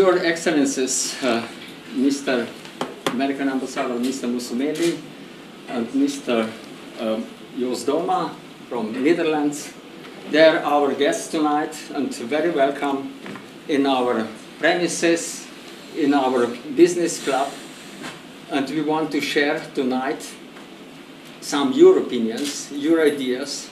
Your Excellencies, Mr. American Ambassador, Mr. Musumeli, and Mr. Josdoma from Netherlands, they're our guests tonight and very welcome in our premises, in our business club. And we want to share tonight some your opinions, your ideas,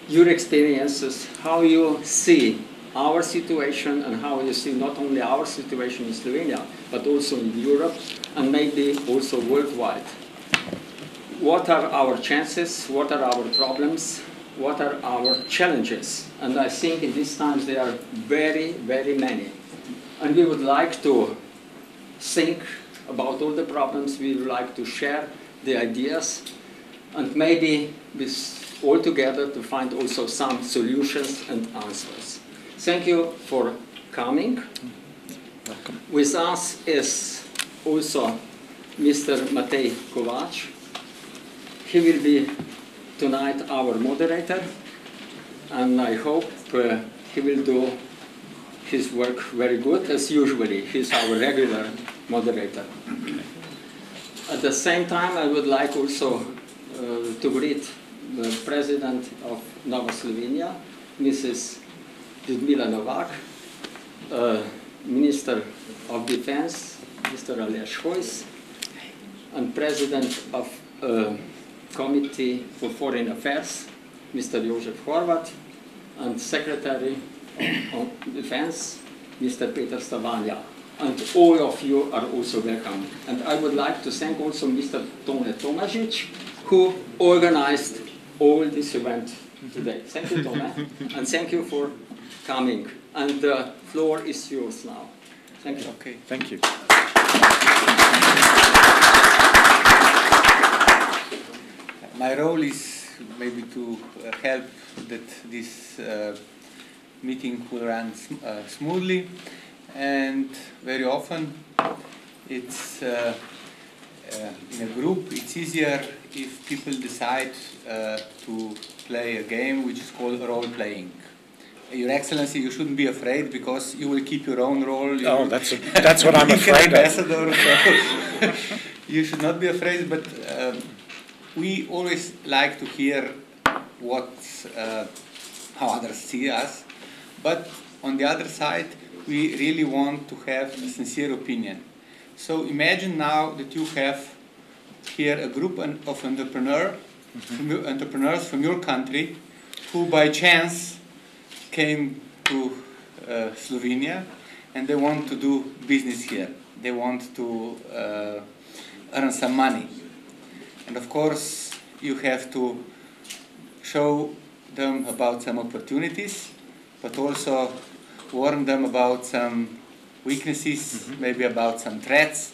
your experiences, how you see our situation and how you see not only our situation in Slovenia, but also in Europe and maybe also worldwide. What are our chances? What are our problems? What are our challenges? And I think in these times there are very, very many. And we would like to think about all the problems. We would like to share the ideas and maybe with all together to find also some solutions and answers. Thank you for coming. Welcome. With us is also Mr. Matej Kovač. He will be tonight our moderator, and I hope he will do his work very good as usually. He's our regular moderator. Okay. At the same time, I would like also to greet the President of Nova Slovenia, Mrs. Ljudmila Novak, Minister of Defense, Mr. Aleš Hojs, and President of Committee for Foreign Affairs, Mr. Jožef Horvat, and Secretary of Defense, Mr. Peter Stavanja. And all of you are also welcome. And I would like to thank also Mr. Tone Tomažič, who organized all this event today. Thank you, Tone, and thank you for coming. And the floor is yours now. Thank you. Okay, thank you. My role is maybe to help that this meeting will run smoothly, and very often it's in a group it's easier if people decide to play a game which is called role playing. Your Excellency, you shouldn't be afraid because you will keep your own role. Oh, that's what I'm afraid of. So you should not be afraid, but we always like to hear how others see us. But on the other side, we really want to have a sincere opinion. So imagine now that you have here a group of entrepreneurs from your country who by chance came to Slovenia and they want to do business here. They want to earn some money. And of course, you have to show them about some opportunities, but also warn them about some weaknesses, maybe about some threats.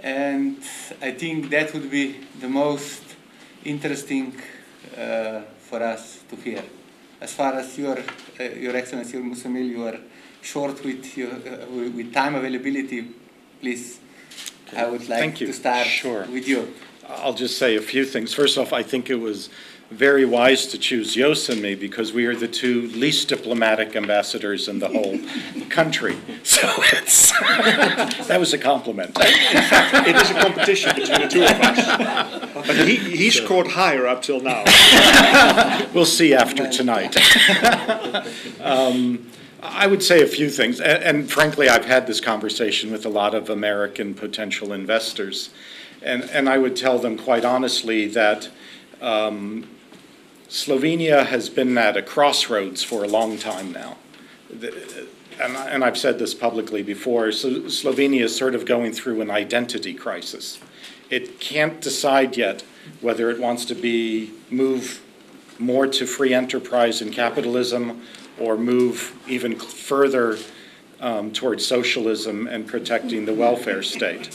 And I think that would be the most interesting for us to hear. As far as your Excellency, Musumeli, you are short with time availability, please, I would like to start with you. I'll just say a few things. First off, I think it was very wise to choose Jos and me because we are the two least diplomatic ambassadors in the whole country. So that was a compliment. In fact, it is a competition between the two of us. But he scored higher up till now. We'll see after tonight. I would say a few things. And frankly, I've had this conversation with a lot of American potential investors. And I would tell them quite honestly that Slovenia has been at a crossroads for a long time now. And I've said this publicly before, so Slovenia is sort of going through an identity crisis. It can't decide yet whether it wants to move more to free enterprise and capitalism or move even further towards socialism and protecting the welfare state.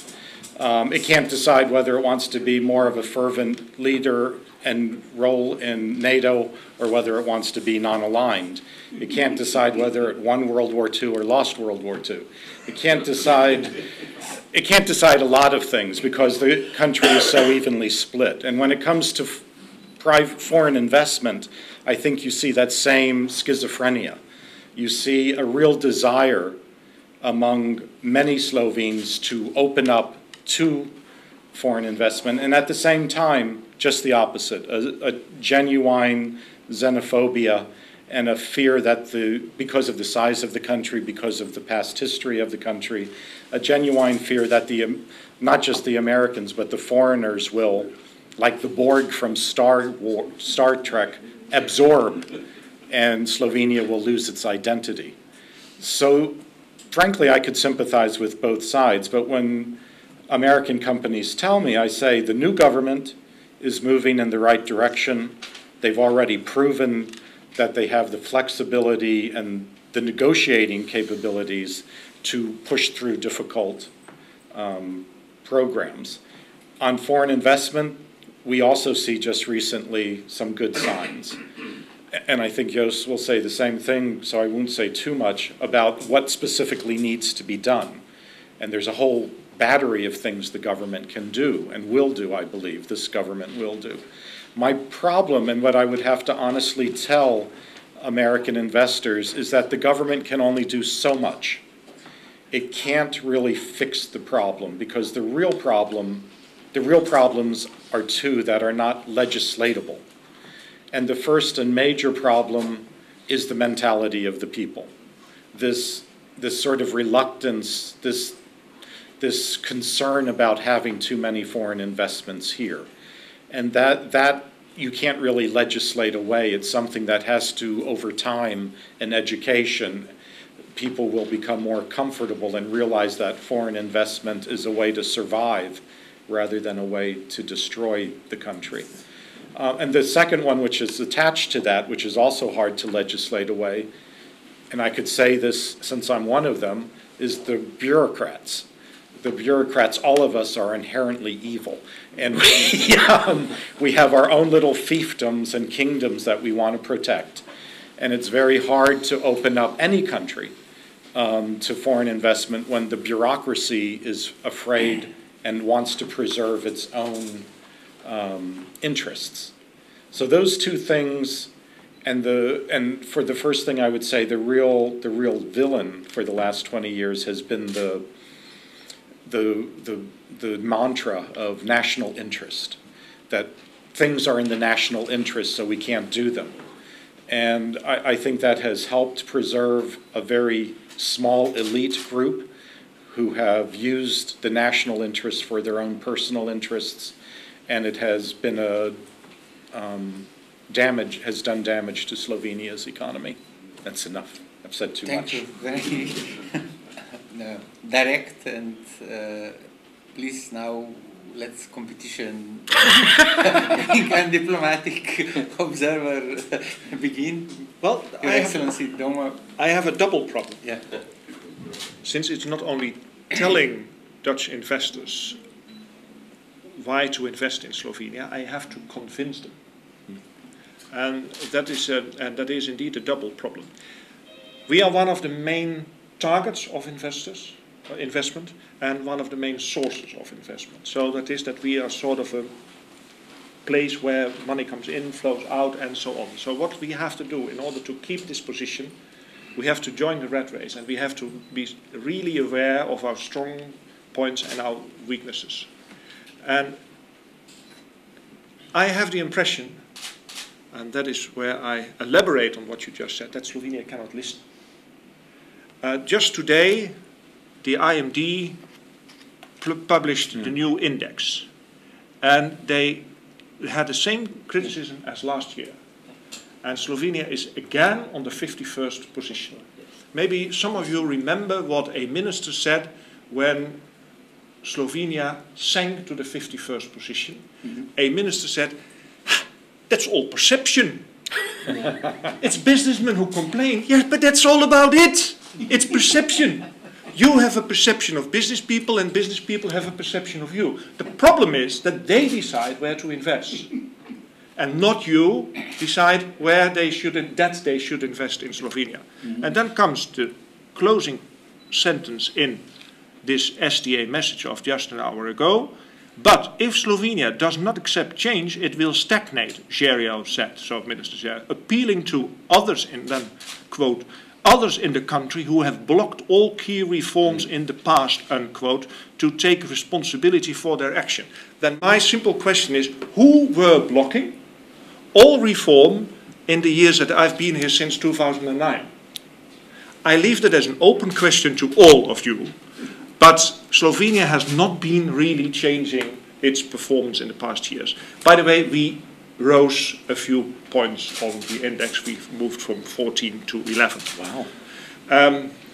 It can't decide whether it wants to be more of a fervent leader and role in NATO or whether it wants to be non-aligned. It can't decide whether it won World War II or lost World War II. It can't decide a lot of things because the country is so evenly split. And when it comes to foreign investment, I think you see that same schizophrenia. You see a real desire among many Slovenes to open up to foreign investment, and at the same time, just the opposite, a genuine xenophobia and a fear that because of the size of the country, because of the past history of the country, a genuine fear that not just the Americans, but the foreigners will, like the Borg from Star Trek, absorb, and Slovenia will lose its identity. So, frankly, I could sympathize with both sides, but when American companies tell me, I say the new government is moving in the right direction. They've already proven that they have the flexibility and the negotiating capabilities to push through difficult programs. On foreign investment, we also see just recently some good signs. And I think Joost will say the same thing, so I won't say too much about what specifically needs to be done. And there's a whole battery of things the government can do and will do, I believe, this government will do. My problem, and what I would have to honestly tell American investors, is that the government can only do so much. It can't really fix the problem, because the real problems are two that are not legislatable. And the first and major problem is the mentality of the people. This sort of reluctance, this concern about having too many foreign investments here. And that you can't really legislate away. It's something that has to, over time and education, people will become more comfortable and realize that foreign investment is a way to survive rather than a way to destroy the country. And the second one, which is attached to that, which is also hard to legislate away, and I could say this since I'm one of them, is the bureaucrats. The bureaucrats, all of us, are inherently evil. And we have our own little fiefdoms and kingdoms that we want to protect. And it's very hard to open up any country to foreign investment when the bureaucracy is afraid and wants to preserve its own interests. So those two things, and for the first thing I would say, the real villain for the last 20 years has been the mantra of national interest, that things are in the national interest so we can't do them. And I think that has helped preserve a very small elite group who have used the national interest for their own personal interests, and it has been done damage to Slovenia's economy. That's enough. I've said too much. Thank you. Very direct, and please now let's competition and diplomatic observer begin. Well, Your Excellency, I have a double problem. Yeah. Since it's not only telling Dutch investors why to invest in Slovenia, I have to convince them. And that is indeed a double problem. We are one of the main targets of investment, and one of the main sources of investment. So that is that we are sort of a place where money comes in, flows out, and so on. So what we have to do in order to keep this position, we have to join the rat race, and we have to be really aware of our strong points and our weaknesses. And I have the impression, and that is where I elaborate on what you just said, that Slovenia cannot listen. Just today, the IMD published the new index, and they had the same criticism as last year. And Slovenia is again on the 51st position. Maybe some of you remember what a minister said when Slovenia sank to the 51st position. A minister said, "That's all perception. It's businessmen who complain." Yes, but that's all about it. It's perception. You have a perception of business people, and business people have a perception of you. The problem is that they decide where to invest, and not you decide where they should invest in Slovenia. And then comes the closing sentence in this SDA message of just an hour ago. But if Slovenia does not accept change, it will stagnate, Gerio said, so Minister Gerio, appealing to others, and then, quote, others in the country who have blocked all key reforms in the past, unquote, to take responsibility for their action. Then my simple question is, who were blocking all reform in the years that I've been here since 2009? I leave that as an open question to all of you, but Slovenia has not been really changing its performance in the past years. By the way, we rose a few points on the index. We've moved from 14 to 11. Wow.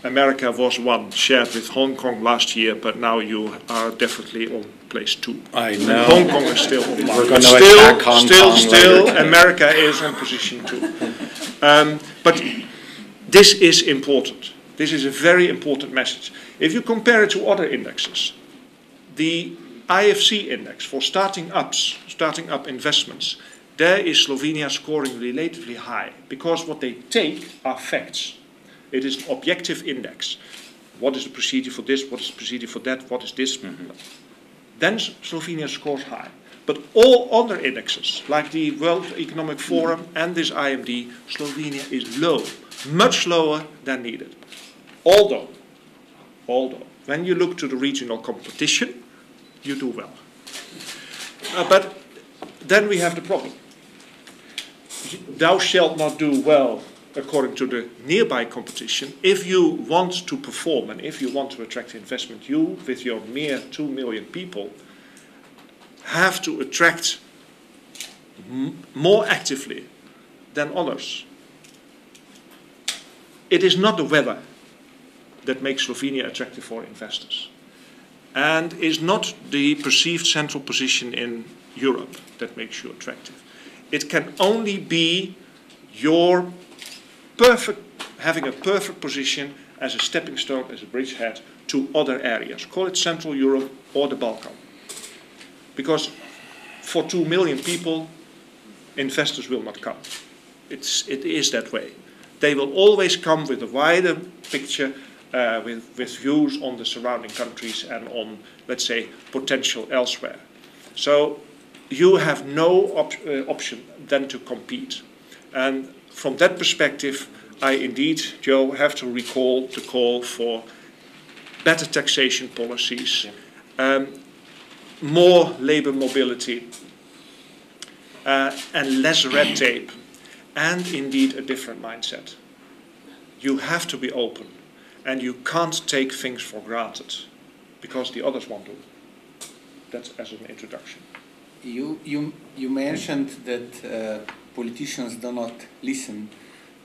America was one, shared with Hong Kong last year, but now you are definitely on place 2. I know. And Hong Kong is still on We're one. going to attack Hong Kong Still, later. America is on position 2. But this is important. This is a very important message. If you compare it to other indexes, the IFC index for starting up investments, there is Slovenia scoring relatively high, because what they take are facts. It is an objective index. What is the procedure for this? What is the procedure for that? What is this? Then Slovenia scores high. But all other indexes, like the World Economic Forum and this IMD, Slovenia is low, much lower than needed. Although, when you look to the regional competition, you do well. But then we have the problem. Thou shalt not do well according to the nearby competition. If you want to perform and if you want to attract investment, you, with your mere 2 million people, have to attract more actively than others. It is not the weather that makes Slovenia attractive for investors, and is not the perceived central position in Europe that makes you attractive. It can only be your having a perfect position as a stepping stone, as a bridgehead to other areas. Call it Central Europe or the Balkan. Because for 2 million people, investors will not come. It is that way. They will always come with a wider picture, with views on the surrounding countries and on, let's say, potential elsewhere. So you have no option than to compete. And from that perspective, I indeed, Joe, have to recall the call for better taxation policies, more labour mobility, and less red tape, and indeed a different mindset. You have to be open, and you can't take things for granted, because the others won't do. That's as an introduction. You mentioned that politicians do not listen.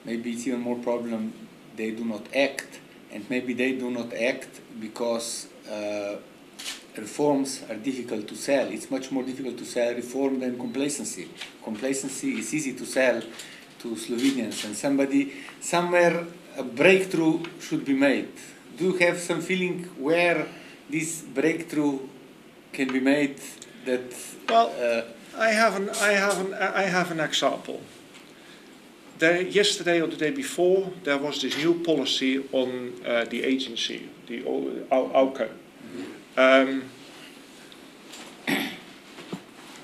Maybe it's even more problem they do not act, and maybe they do not act because reforms are difficult to sell. It's much more difficult to sell reform than complacency. Complacency is easy to sell to Slovenians, and somewhere a breakthrough should be made. Do you have some feeling where this breakthrough can be made? That well, I have an example. Yesterday or the day before, there was this new policy on the agency, the anje.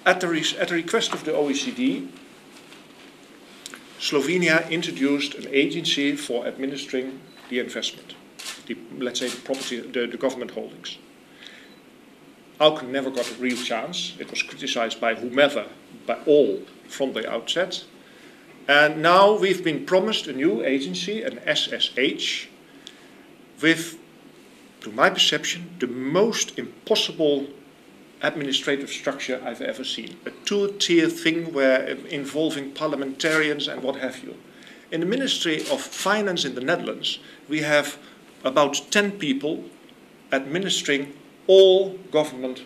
At the request of the OECD, Slovenia introduced an agency for administering the investment, let's say the property, the government holdings. Auken never got a real chance. It was criticized by whomever, by all from the outset. And now we've been promised a new agency, an SSH, with, to my perception, the most impossible administrative structure I've ever seen. A two-tier thing involving parliamentarians and what have you. In the Ministry of Finance in the Netherlands, we have about 10 people administering all government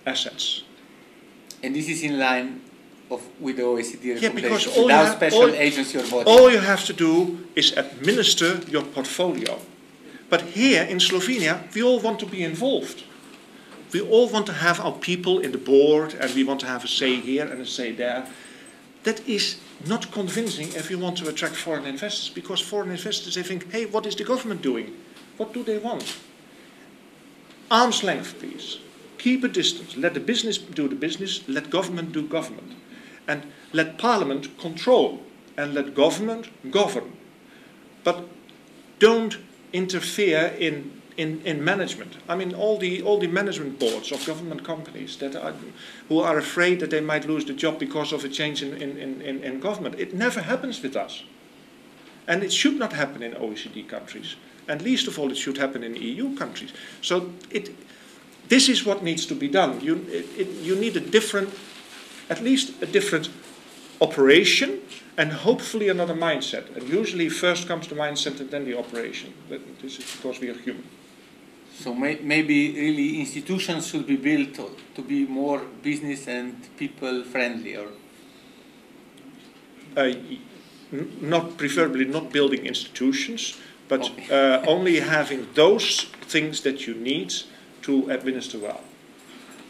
assets. And this is in line with the OECD recommendations, because without special agency or body. All you have to do is administer your portfolio. But here in Slovenia, we all want to be involved. We all want to have our people in the board, and we want to have a say here and a say there. That is not convincing if you want to attract foreign investors, because foreign investors, they think, hey, what is the government doing? What do they want? Arm's length, please. Keep a distance. Let the business do the business. Let government do government. And let parliament control. And let government govern. But don't interfere in management. I mean, all the management boards of government companies who are afraid that they might lose the job because of a change in government. It never happens with us. And it should not happen in OECD countries. And least of all, it should happen in EU countries. So this is what needs to be done. You need at least a different operation, and hopefully another mindset. And usually first comes the mindset and then the operation. But this is because we are human. So maybe really institutions should be built to be more business and people friendly, or preferably not building institutions, but only having those things that you need to administer well,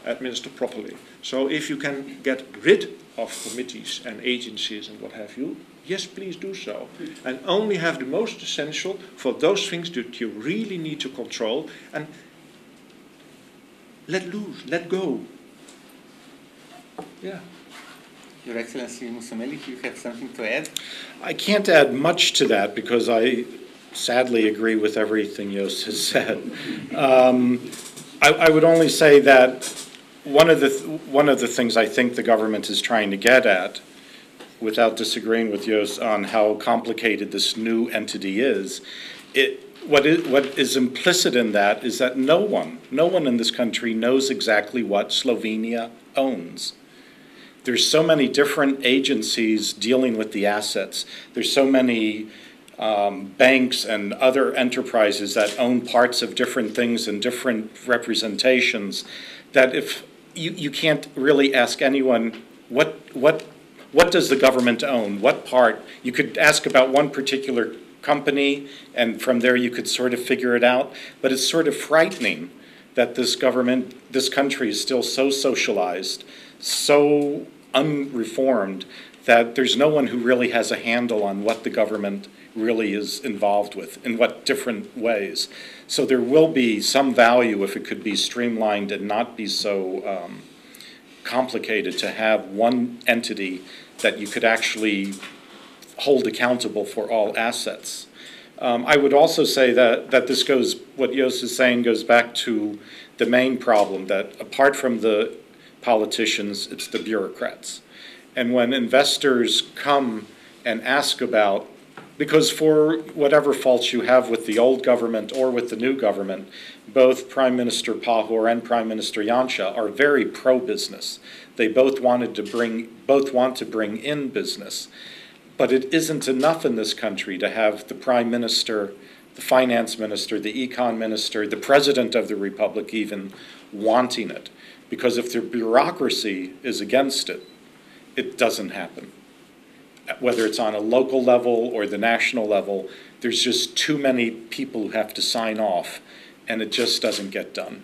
administer properly. So if you can get rid of committees and agencies and what have you, yes, please do so. And only have the most essential for those things that you really need to control, and let loose, let go. Yeah. Your Excellency Musameli, you have something to add? I can't add much to that because I sadly agree with everything Jos has said. I would only say that one of the things I think the government is trying to get at, without disagreeing with Jos on how complicated this new entity is, what is implicit in that is that no one in this country knows exactly what Slovenia owns. There's so many different agencies dealing with the assets. There's so many banks and other enterprises that own parts of different things and different representations, that if you can't really ask anyone what does the government own, what part. You could ask about one particular company, and from there you could sort of figure it out. But it's sort of frightening that this country is still so socialized, so unreformed, that there's no one who really has a handle on what the government really is involved with, in what different ways. So there will be some value if it could be streamlined and not be so complicated to have one entity that you could actually hold accountable for all assets. I would also say that what Jos is saying goes back to the main problem, that apart from the politicians, it's the bureaucrats. And when investors come and ask about, because for whatever faults you have with the old government or with the new government, both Prime Minister Pahor and Prime Minister Janša are very pro-business. They both want to bring in business. But it isn't enough in this country to have the Prime Minister, the Finance Minister, the Econ Minister, the President of the Republic even wanting it. Because if the bureaucracy is against it, it doesn't happen. Whether it's on a local level or the national level, there's just too many people who have to sign off, and it just doesn't get done.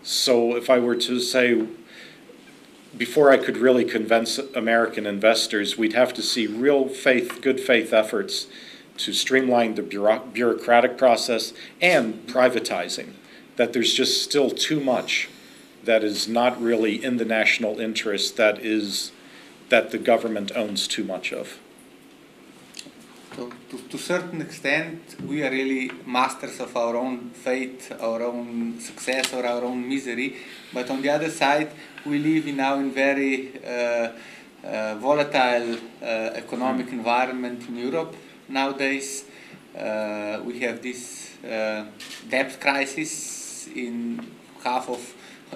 So if I were to say, before I could really convince American investors, we'd have to see real good faith efforts to streamline the bureaucratic process and privatizing, that there's just still too much that is not really in the national interest, that the government owns too much of. So to a certain extent, we are really masters of our own fate, our own success, or our own misery. But on the other side, we live now in very volatile economic environment in Europe nowadays. We have this debt crisis in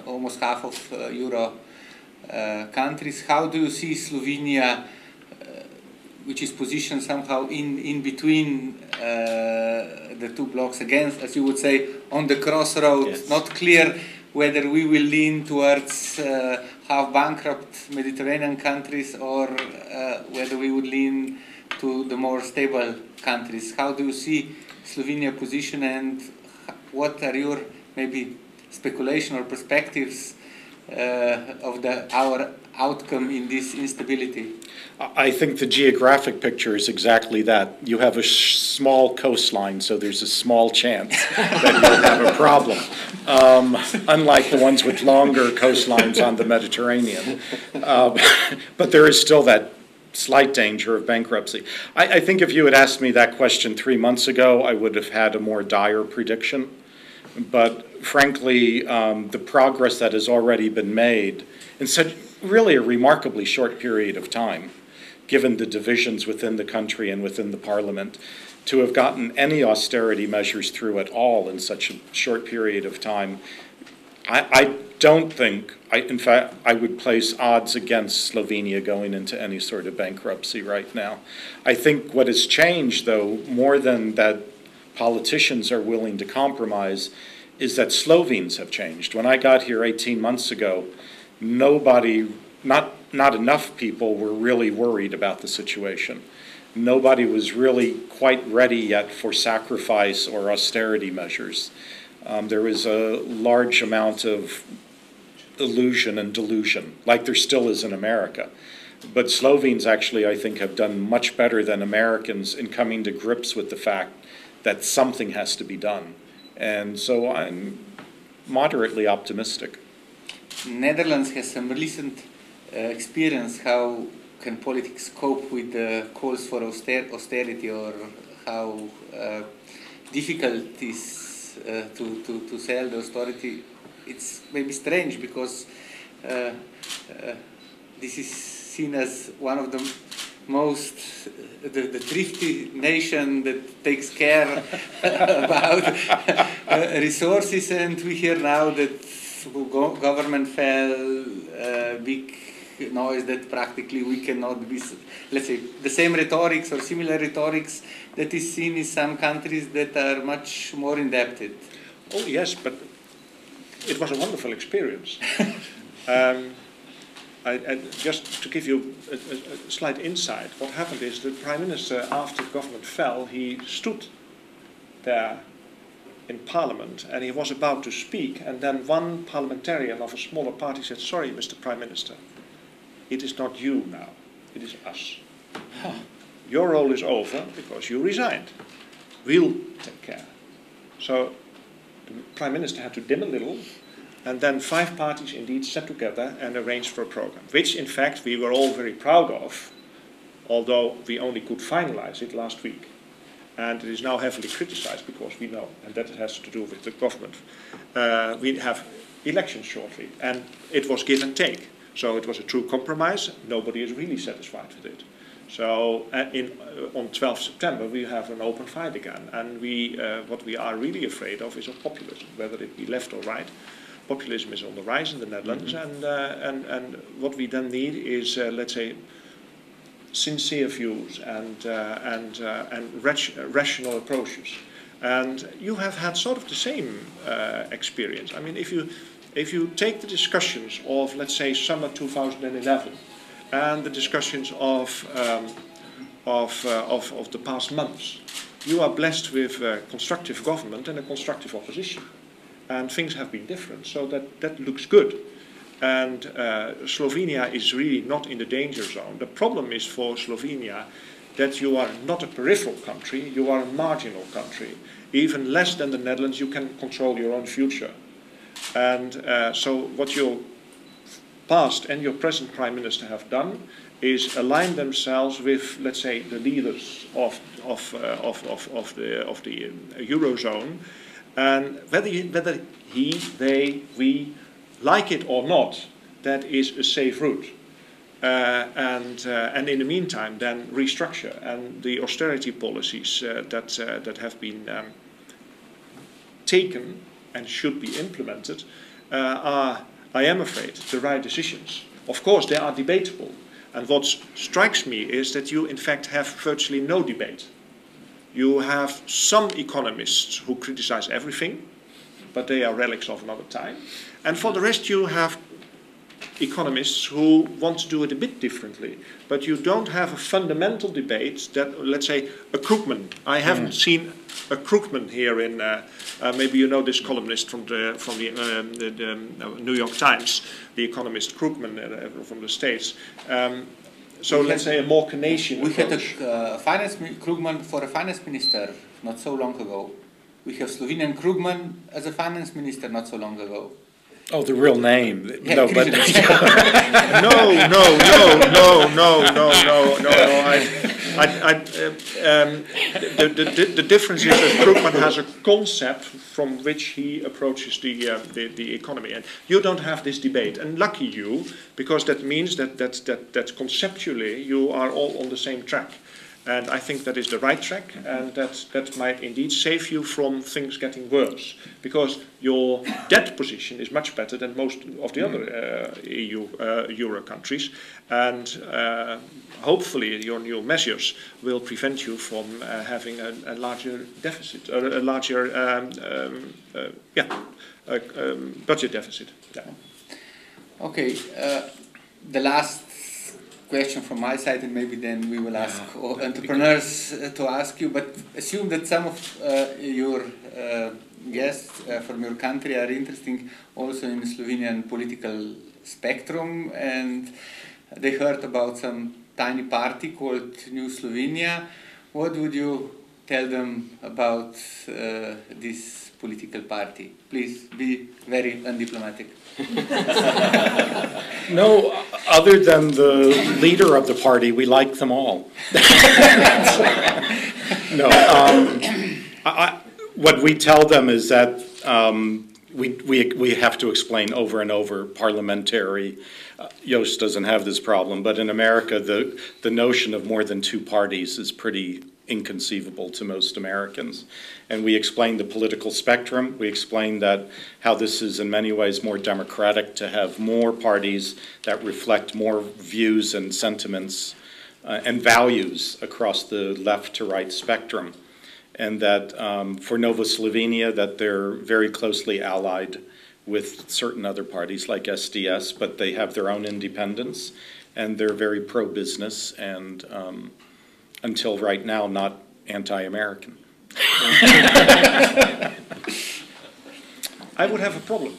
almost half of Euro countries. How do you see Slovenia, which is positioned somehow in between the two blocks, against, as you would say, on the crossroads, yes. Not clear whether we will lean towards half bankrupt Mediterranean countries or whether we would lean to the more stable countries. How do you see Slovenia position, and what are your maybe speculation or perspectives of our outcome in this instability? I think the geographic picture is exactly that. You have a small coastline, so there's a small chance that you'll have a problem, unlike the ones with longer coastlines on the Mediterranean. But there is still that slight danger of bankruptcy. I think if you had asked me that question 3 months ago, I would have had a more dire prediction. But frankly, the progress that has already been made in such really a remarkably short period of time, given the divisions within the country and within the parliament, to have gotten any austerity measures through at all in such a short period of time, I don't think, in fact, I would place odds against Slovenia going into any sort of bankruptcy right now. I think what has changed, though, more than that politicians are willing to compromise, is that Slovenes have changed. When I got here 18 months ago, nobody, not enough people were really worried about the situation. Nobody was really quite ready yet for sacrifice or austerity measures. There was a large amount of illusion and delusion, like there still is in America. But Slovenes actually, I think, have done much better than Americans in coming to grips with the fact that something has to be done. And so I'm moderately optimistic. Netherlands has some recent experience. How can politics cope with the calls for austerity, or how difficult it is to sell the austerity? It's maybe strange because this is seen as one of the most the thrifty nation that takes care about resources, and we hear now that government fell, big noise that practically we cannot be, let's say, the same rhetorics or similar rhetorics that is seen in some countries that are much more indebted. Oh yes, but it was a wonderful experience. Just to give you a slight insight, what happened is the Prime Minister, after the government fell, he stood there in Parliament and he was about to speak, and then one parliamentarian of a smaller party said, "Sorry, Mr. Prime Minister, it is not you now, it is us. Your role is over because you resigned. We'll take care." So the Prime Minister had to dim a little, and then 5 parties indeed sat together and arranged for a program, which in fact we were all very proud of, although we only could finalize it last week. And it is now heavily criticized because we know, and that has to do with the government. We have elections shortly, and it was give and take. So it was a true compromise. Nobody is really satisfied with it. So on 12th September we have an open fight again, and what we are really afraid of is of populism, whether it be left or right. Populism is on the rise in the Netherlands, and what we then need is, let's say, sincere views and rational approaches. And you have had sort of the same experience. I mean, if you take the discussions of, let's say, summer 2011, and the discussions of the past months, you are blessed with constructive government and a constructive opposition. And things have been different, so that looks good. And Slovenia is really not in the danger zone. The problem is for Slovenia that you are not a peripheral country, you are a marginal country. Even less than the Netherlands, you can control your own future. And so what your past and your present Prime Minister have done is align themselves with, let's say, the leaders of the Eurozone. And whether he, they, we like it or not, that is a safe route. And in the meantime, then restructure. And the austerity policies that have been taken and should be implemented are, I am afraid, the right decisions. Of course, they are debatable. And what strikes me is that you, in fact, have virtually no debate. You have some economists who criticize everything, but they are relics of another time. And for the rest, you have economists who want to do it a bit differently. But you don't have a fundamental debate that, let's say, a Krugman. I haven't seen a Krugman here in, maybe you know this columnist from the New York Times, the economist Krugman from the States. So let's say a more Canadian approach. We had a finance Krugman for a finance minister not so long ago. We have Slovenian Krugman as a finance minister not so long ago. Oh, the real name. Yeah, No, but No. The difference is that Krugman has a concept from which he approaches the economy, and you don't have this debate. And lucky you, because that means that conceptually you are all on the same track. And I think that is the right track, and that might indeed save you from things getting worse, because your debt position is much better than most of the other EU Euro countries, and hopefully your new measures will prevent you from having a larger deficit, or a larger budget deficit. Yeah. Okay, the last question from my side, and maybe then we will ask entrepreneurs to ask you, but assume that some of your guests from your country are interested also in the Slovenian political spectrum, and they heard about some tiny party called New Slovenia. What would you tell them about this political party? Please be very undiplomatic. no, other than the leader of the party, we like them all. No, what we tell them is that we have to explain over and over parliamentary. Joost doesn't have this problem, but in America, the notion of more than two parties is pretty inconceivable to most Americans. And we explain the political spectrum. We explain that how this is in many ways more democratic to have more parties that reflect more views and sentiments and values across the left to right spectrum. And that for Nova Slovenia, that they're very closely allied with certain other parties like SDS, but they have their own independence, and they're very pro-business and until right now, not anti-American. I would have a problem,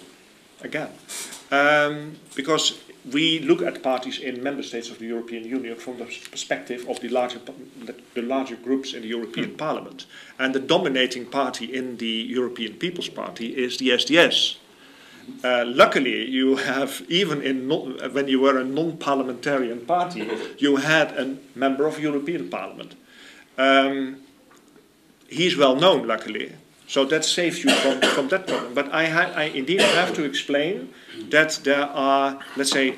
again, because we look at parties in member states of the European Union from the perspective of the larger groups in the European Parliament. And the dominating party in the European People's Party is the SDS. Luckily, you have, even when you were a non-parliamentarian party, you had a member of European Parliament. He's well known, luckily, so that saves you from that problem. But I indeed have to explain that there are, let's say,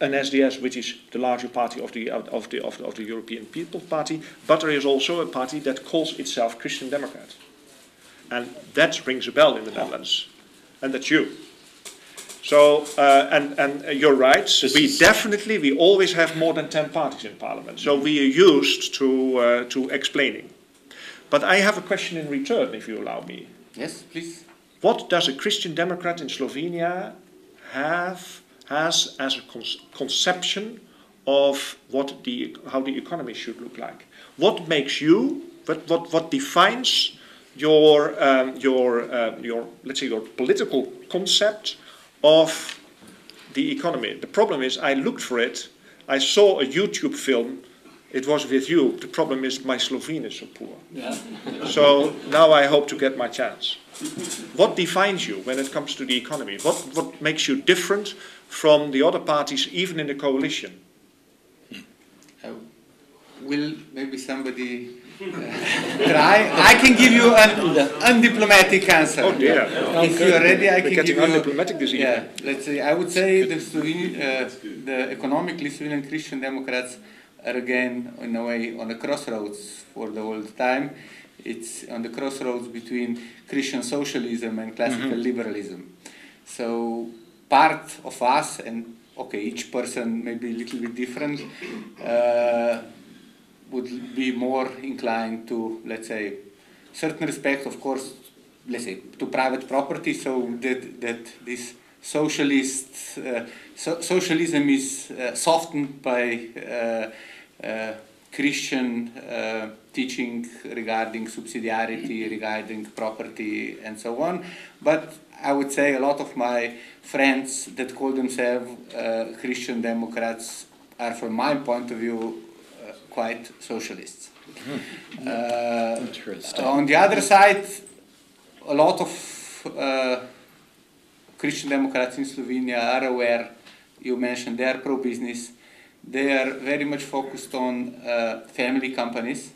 an SDS, which is the larger party of the European People's Party, but there is also a party that calls itself Christian Democrat, and that rings a bell in the Netherlands. And that's you. So, and you're right, we always have more than 10 parties in Parliament. So we are used to explaining. But I have a question in return, if you allow me. Yes, please. What does a Christian Democrat in Slovenia has as a conception of how the economy should look like? What makes you, what defines your let's say your political concept of the economy? The problem is, I looked for it, I saw a YouTube film, it was with you. The problem is my Slovene is so poor. Yeah. So now I hope to get my chance. What defines you when it comes to the economy? What makes you different from the other parties, even in the coalition? Will maybe somebody try? I can give you an undiplomatic answer. Oh dear. If you are ready, I can give you... undiplomatic this evening. Yeah, let's say, I would say the economically Slovenian Christian Democrats are again, in a way, on a crossroads for the old time. It's on the crossroads between Christian socialism and classical liberalism. So part of us, and okay, each person may be a little bit different, would be more inclined to, let's say, certain respect, of course, let's say, to private property, so that this socialist, socialism is softened by Christian teaching regarding subsidiarity, regarding property, and so on. But I would say a lot of my friends that call themselves Christian Democrats are, from my point of view, quite socialists. Interesting. On the other side, a lot of Christian Democrats in Slovenia are aware, you mentioned they are pro-business, they are very much focused on family companies,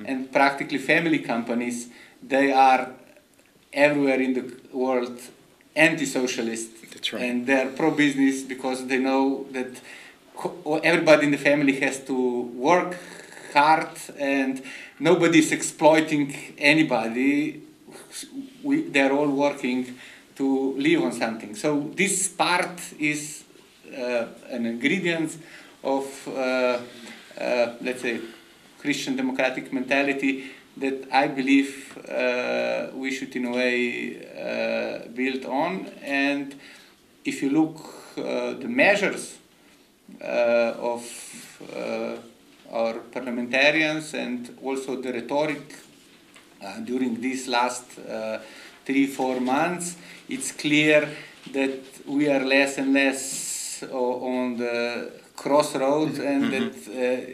and practically family companies, they are everywhere in the world anti-socialist. That's right. And they are pro-business because they know that everybody in the family has to work hard and nobody is exploiting anybody. They're all working to live on something. So this part is an ingredient of, let's say, Christian democratic mentality that I believe we should in a way build on. And if you look the measures of our parliamentarians and also the rhetoric during these last 3-4 months, it's clear that we are less and less on the crossroads, and that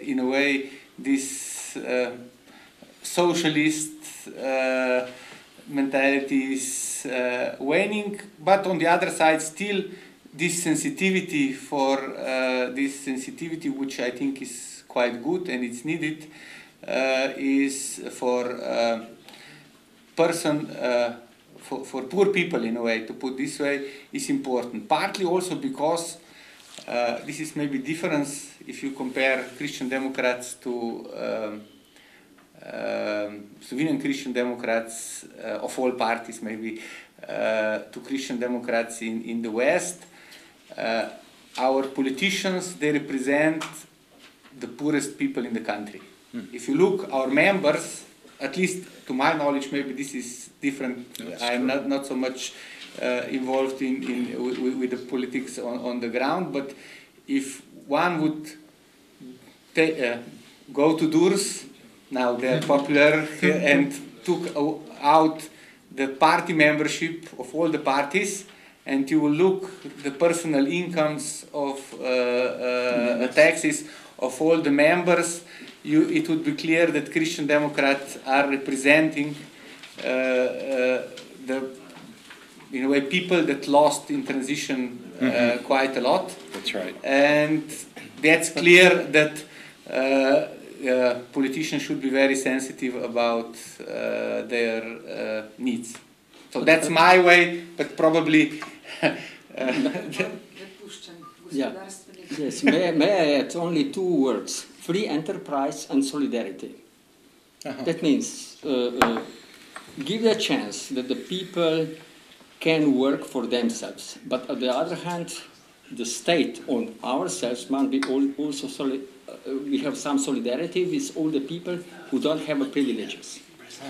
in a way this socialist mentality is waning, but on the other side still this sensitivity for which I think is quite good and it's needed, is for for poor people in a way, to put this way, is important. Partly also because this is maybe difference if you compare Christian Democrats to Slovenian Christian Democrats of all parties maybe to Christian Democrats in the West. Our politicians, they represent the poorest people in the country. If you look, our members, at least to my knowledge, maybe this is different. I'm not so much involved with the politics on the ground, but if one would go to Durs, now they're popular, and took out the party membership of all the parties, and you will look the personal incomes of taxes of all the members, it would be clear that Christian Democrats are representing in a way people that lost in transition quite a lot. That's right. And that's clear that politicians should be very sensitive about their needs. So that's my way, but probably... Yeah. Yes, may I add only 2 words: free enterprise and solidarity. That means give a chance that the people can work for themselves, but on the other hand, the state on ourselves must be also we have some solidarity with all the people who don't have privileges.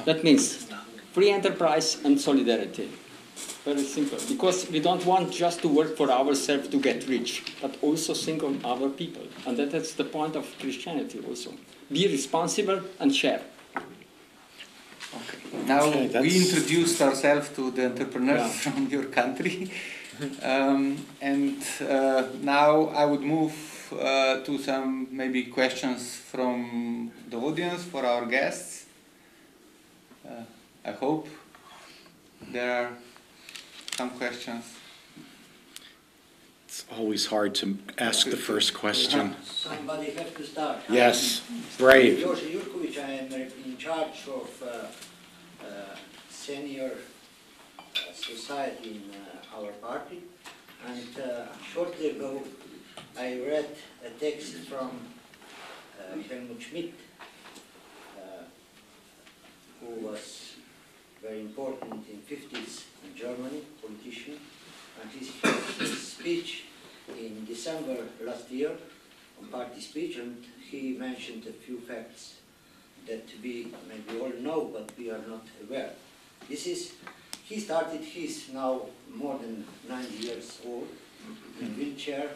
That means free enterprise and solidarity. Very simple, because we don't want just to work for ourselves to get rich, but also think on our people. And that's the point of Christianity also. Be responsible and share. Okay. Now we introduced ourselves to the entrepreneurs from your country. And now I would move to some maybe questions from the audience for our guests. I hope there are some questions. It's always hard to ask the first question. Somebody has to start. Yes, brave. Jože Jurković, I am in charge of senior society in our party, and shortly ago I read a text from Helmut Schmidt, who was very important in 50s in Germany, politician, and his speech in December last year, on party speech, and he mentioned a few facts that we maybe all know, but we are not aware. He started, he's now more than 90 years old, in a wheelchair,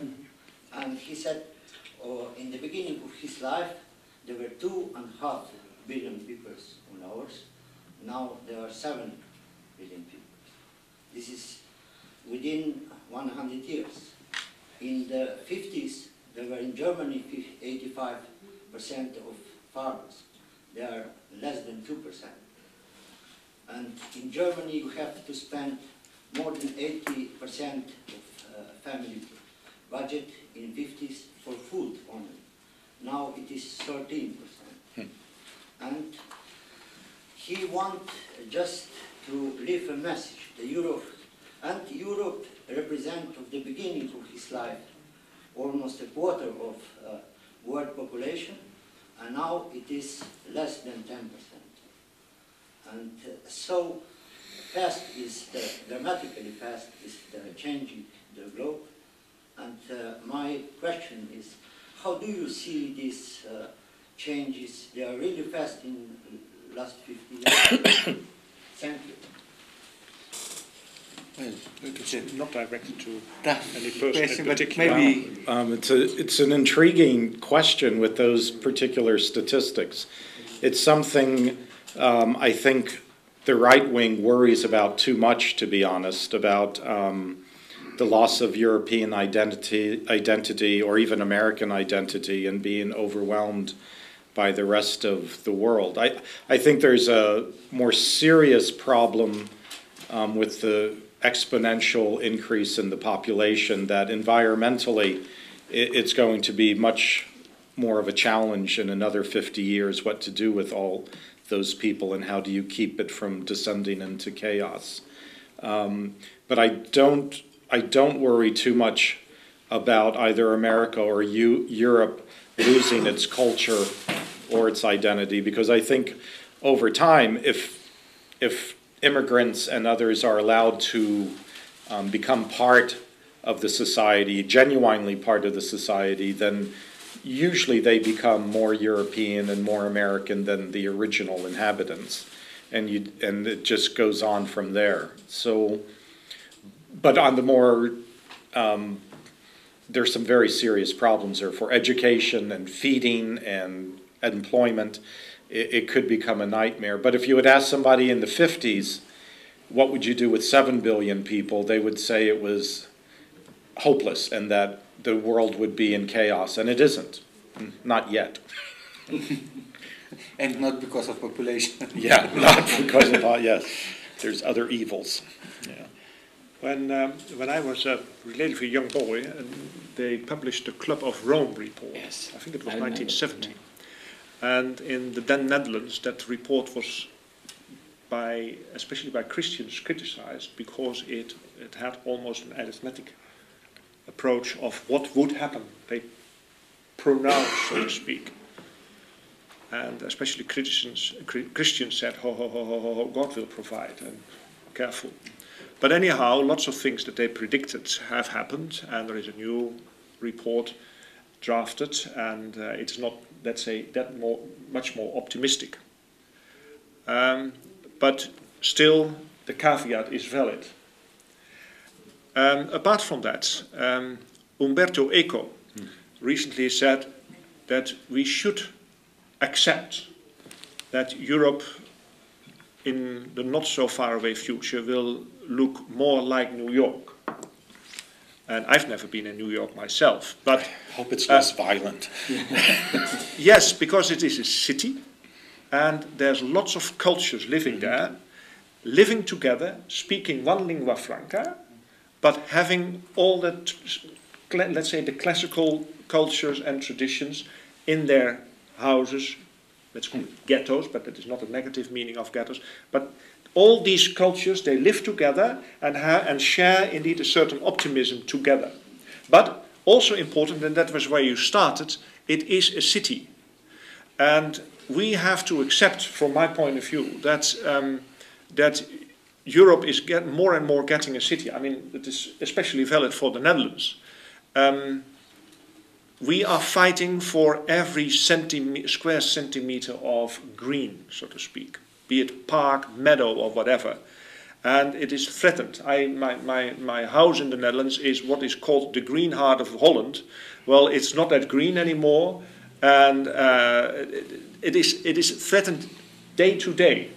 and he said in the beginning of his life there were 2.5 billion people on ours. Now there are 7 billion people. This is within 100 years. In the 50s, there were in Germany 85% of farmers. They are less than 2%. And in Germany, you have to spend more than 80% of family budget in 50s for food only. Now it is 13%. And he wants just to leave a message. Europe represents at the beginning of his life almost a quarter of world population, and now it is less than 10%. And so fast is dramatically fast is changing the globe. And my question is, how do you see these changes? They are really fast in the last 50 years. Thank you. Well, It's not directed to tough any person in question, but particular. maybe It's an intriguing question with those particular statistics. It's something I think the right wing worries about too much, to be honest, about the loss of European identity or even American identity and being overwhelmed by the rest of the world. I think there's a more serious problem with the exponential increase in the population, that environmentally it's going to be much more of a challenge in another 50 years what to do with all those people and how do you keep it from descending into chaos. But I don't worry too much about either America or Europe losing its culture or its identity, because I think over time, if immigrants and others are allowed to become part of the society, genuinely part of the society, then usually they become more European and more American than the original inhabitants, and it just goes on from there. So, but on the more, there's some very serious problems there for education and feeding and employment. It could become a nightmare. But if you would ask somebody in the 50s, what would you do with 7 billion people, they would say it was hopeless and that the world would be in chaos, and it isn't. Not yet. and not because of population. Yeah, not because of, yes, there's other evils. Yeah. When I was a relatively young boy, they published the Club of Rome report. Yes. I think it was 1970. And in the then Netherlands, that report was, especially by Christians, criticized because it had almost an arithmetic approach of what would happen. They pronounced, so to speak. And especially Christians said, ho, ho, ho, ho, ho, ho, God will provide, and careful. But anyhow, lots of things that they predicted have happened, and there is a new report drafted, and it's not, let's say, much more optimistic. But still, the caveat is valid. Apart from that, Umberto Eco recently said that we should accept that Europe in the not so far away future will look more like New York. And I've never been in New York myself, but I hope it's less violent. yes, because it is a city and there's lots of cultures living there, living together, speaking one lingua franca, but having all that, let's say, the classical cultures and traditions in their houses. Let's call it ghettos, but that is not a negative meaning of ghettos. But all these cultures, they live together and share indeed a certain optimism together. But also important, and that was where you started, it is a city. And we have to accept, from my point of view, that Europe is more and more getting a city. I mean, it is especially valid for the Netherlands. We are fighting for every square centimeter of green, so to speak, be it park, meadow, or whatever. And it is threatened. My house in the Netherlands is what is called the green heart of Holland. Well, it's not that green anymore, and it is threatened day to day.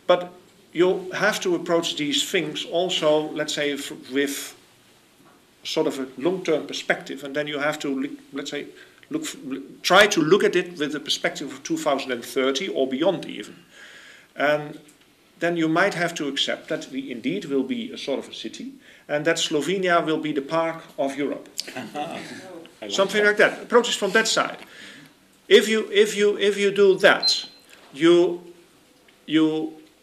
But you have to approach these things also, let's say, with sort of a long-term perspective, and then you have to, let's say, try to look at it with the perspective of 2030 or beyond even. And then you might have to accept that we indeed will be a sort of a city, and that Slovenia will be the park of Europe. Something like that. Approach is from that side. If you do that, you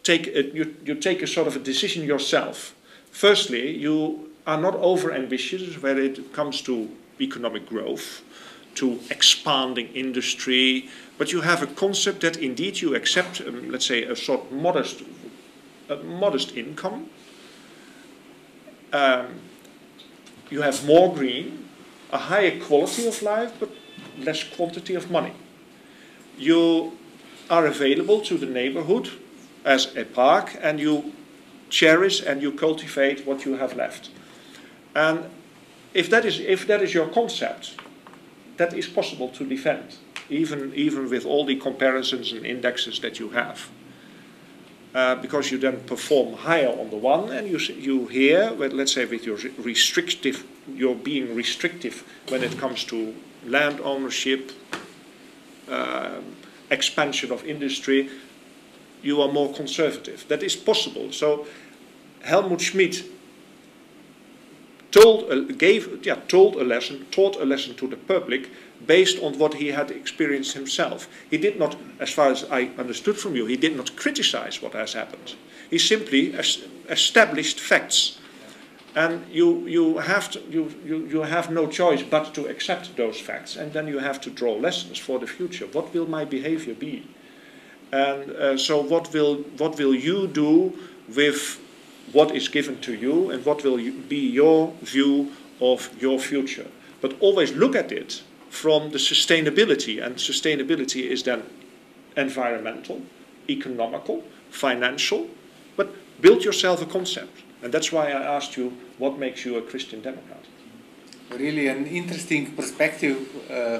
take a sort of a decision yourself. Firstly, you are not over-ambitious when it comes to economic growth, to expanding industry, but you have a concept that indeed you accept, let's say, a sort of modest income. You have more green, a higher quality of life, but less quantity of money. You are available to the neighborhood as a park, and you cherish and you cultivate what you have left. And if that is your concept, that is possible to defend, even with all the comparisons and indexes that you have. Because you then perform higher on the one, and you here, let's say, with your being restrictive when it comes to land ownership, expansion of industry, you are more conservative. That is possible. So Helmut Schmidt taught a lesson to the public based on what he had experienced himself. He did not, as far as I understood from you, he did not criticize what has happened. He simply established facts. And you have no choice but to accept those facts, and then you have to draw lessons for the future. What will my behavior be? And so what will you do with what is given to you, and what will be your view of your future? But always look at it from the sustainability, and sustainability is then environmental, economical, financial, but build yourself a concept. And that's why I asked you, what makes you a Christian Democrat? Really an interesting perspective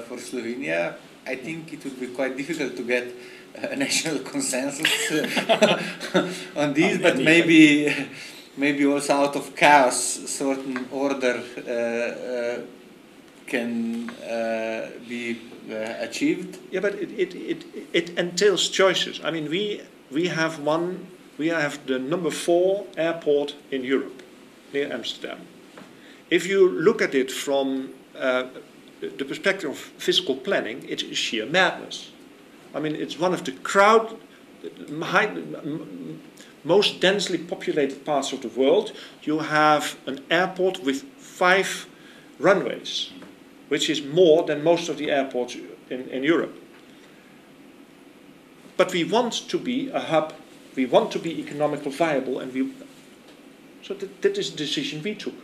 for Slovenia. I think it would be quite difficult to get a national consensus on this, but maybe also out of chaos, certain order can be achieved. Yeah, but it entails choices. I mean, we have the number 4 airport in Europe, near Amsterdam. If you look at it from the perspective of fiscal planning, it is sheer madness. I mean, it's one of the most densely populated parts of the world. You have an airport with 5 runways, which is more than most of the airports in Europe. But we want to be a hub. We want to be economically viable, and so that is the decision we took.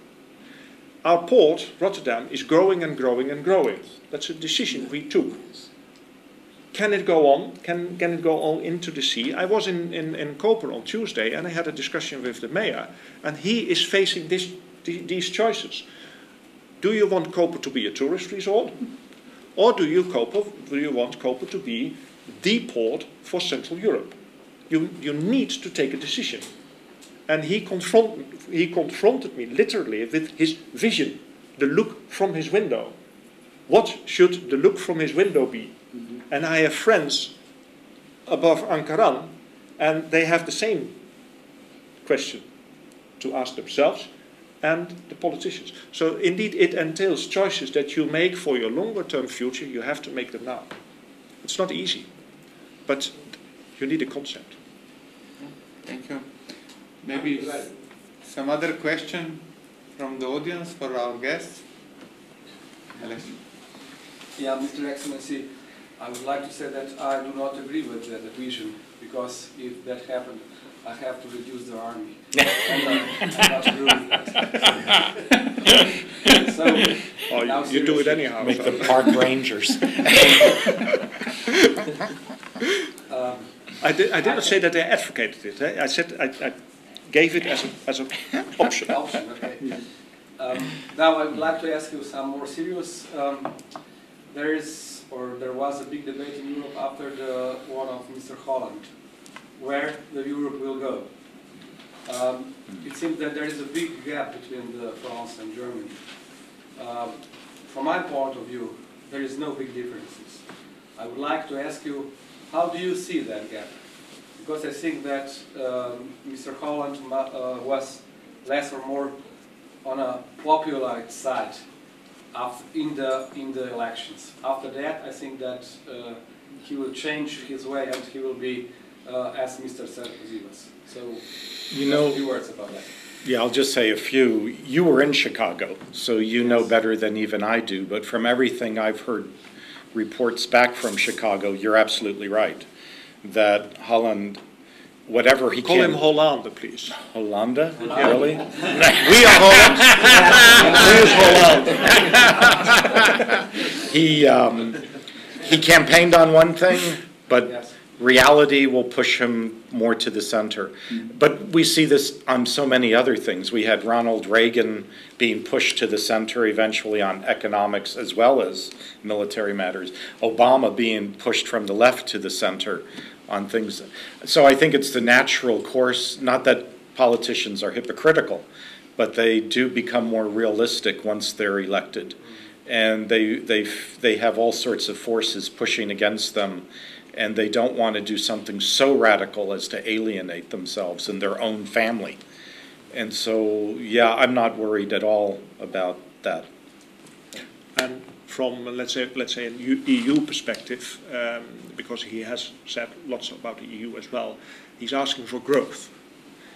Our port, Rotterdam, is growing and growing and growing. That's a decision we took. Can it go on? Can it go on into the sea? I was in Koper on Tuesday, and I had a discussion with the mayor, and he is facing these choices. Do you want Koper to be a tourist resort? Or do you want Koper to be the port for Central Europe? You need to take a decision. And he confronted me literally with his vision, the look from his window. What should the look from his window be? Mm-hmm. And I have friends above Ankaran, and they have the same question to ask themselves and the politicians. So indeed it entails choices that you make for your longer term future. You have to make them now. It's not easy, but you need a concept. Thank you. Maybe some other question from the audience for our guests? Alex? Yeah, Mr. Excellency, I would like to say that I do not agree with that vision, because if that happened, I have to reduce the army. And I'm not agree with that. So, you do it anyhow. Make them park rangers. I did not say that they advocated it. Eh? I said I gave it as an option. Option, okay. Now I would like to ask you some more serious. There was a big debate in Europe after the one of Mr. Holland, where the Europe will go. It seems that there is a big gap between France and Germany. From my point of view, there is no big differences. I would like to ask you, how do you see that gap because I think that Mr. Holland was less or more on a popular side in the elections. After that, I think that he will change his way and he will be as Mr. Sarkozy was. So, you know, a few words about that. Yeah, I'll just say a few. You were in Chicago, so you know better than even I do. But from everything I've heard reports back from Chicago, you're absolutely right. That Holland, whatever he Call can... him Hollande, please. Hollande? Really? We are Holland. He campaigned on one thing, but reality will push him more to the center. But we see this on so many other things. We had Ronald Reagan being pushed to the center eventually on economics as well as military matters. Obama being pushed from the left to the center on things. So I think it's the natural course, not that politicians are hypocritical, but they do become more realistic once they're elected. And they have all sorts of forces pushing against them, and they don't want to do something so radical as to alienate themselves and their own family. And so, yeah, I'm not worried at all about that. And from, let's say an EU perspective, because he has said lots about the EU as well, he's asking for growth.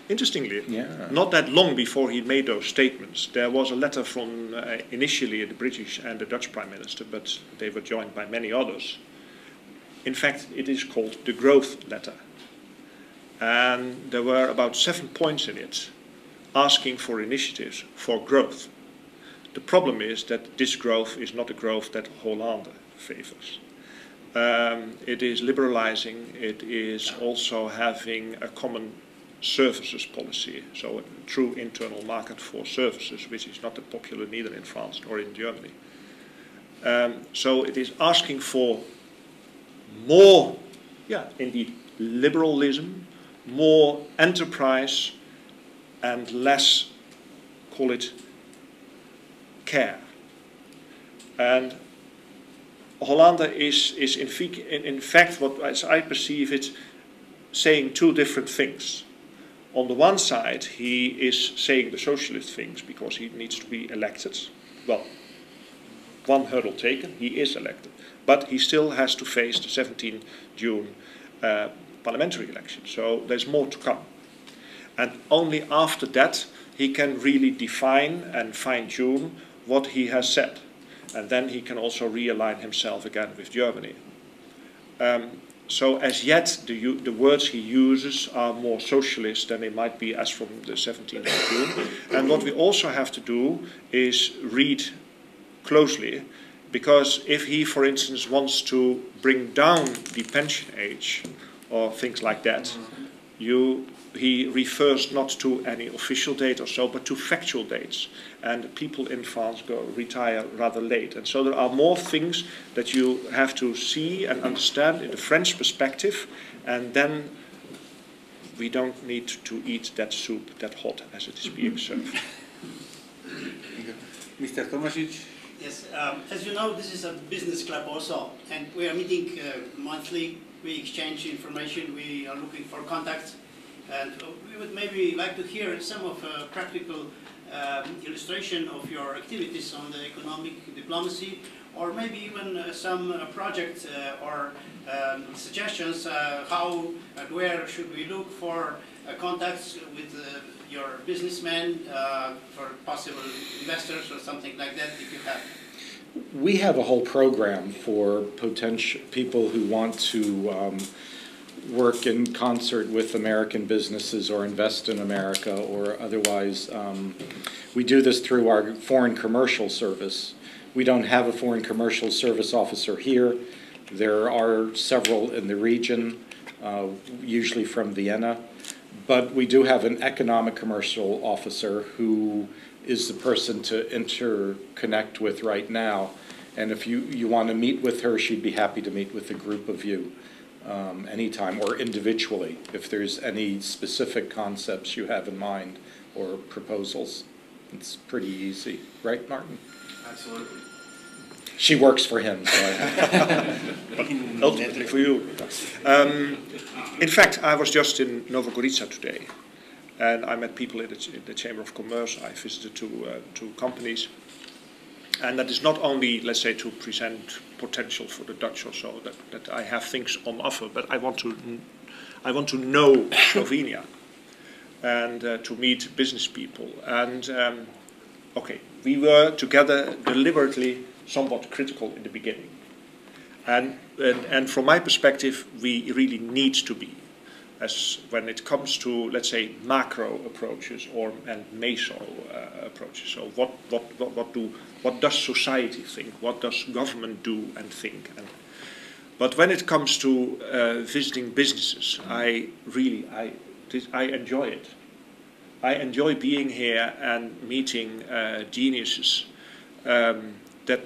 Interestingly, not that long before he made those statements, there was a letter from initially the British and the Dutch Prime Minister, but they were joined by many others. In fact, it is called the growth letter. And there were about 7 points in it asking for initiatives for growth. The problem is that this growth is not a growth that Hollande favors. It is liberalizing, it is also having a common services policy, so a true internal market for services, which is not popular neither in France nor in Germany. So it is asking for more, indeed, liberalism, more enterprise, and less, call it, care. And Hollande is in fact, what as I perceive it, saying two different things. On the one side, he is saying the socialist things because he needs to be elected. Well, one hurdle taken, he is elected. But he still has to face the 17th June parliamentary election. So there's more to come. And only after that, he can really define and fine-tune what he has said. And then he can also realign himself again with Germany. So as yet, the words he uses are more socialist than they might be as from the 17th of June. And what we also have to do is read closely, because if he, for instance, wants to bring down the pension age or things like that, he refers not to any official date or so, but to factual dates. And people in France retire rather late. And so there are more things that you have to see and understand in the French perspective, and then we don't need to eat that soup that hot as it is being served. Mr. Tomasic? Yes, as you know, this is a business club also, and we are meeting monthly. We exchange information, we are looking for contacts, and we would maybe like to hear some of practical illustration of your activities on the economic diplomacy, or maybe even some projects or suggestions how and where should we look for contacts with your businessmen, for possible investors or something like that, if you have. We have a whole program for potential people who want to work in concert with American businesses or invest in America or otherwise. We do this through our Foreign Commercial Service. We don't have a Foreign Commercial Service officer here. There are several in the region, usually from Vienna. But we do have an economic commercial officer who is the person to interconnect with right now. And if you want to meet with her, she'd be happy to meet with a group of you anytime, or individually, if there's any specific concepts you have in mind or proposals. It's pretty easy. Right, Martin? Absolutely. She works for him, so but ultimately for you. In fact, I was just in Nova Gorica today, and I met people in the Chamber of Commerce. I visited two companies, and that is not only, let's say, to present potential for the Dutch or so, that I have things on offer, but I want to know Slovenia and to meet business people. And okay, we were together deliberately somewhat critical in the beginning, and from my perspective, we really need to be, as when it comes to, let's say, macro approaches and meso approaches. So what does society think? What does government do and think? But when it comes to visiting businesses, I enjoy it. I enjoy being here and meeting geniuses, that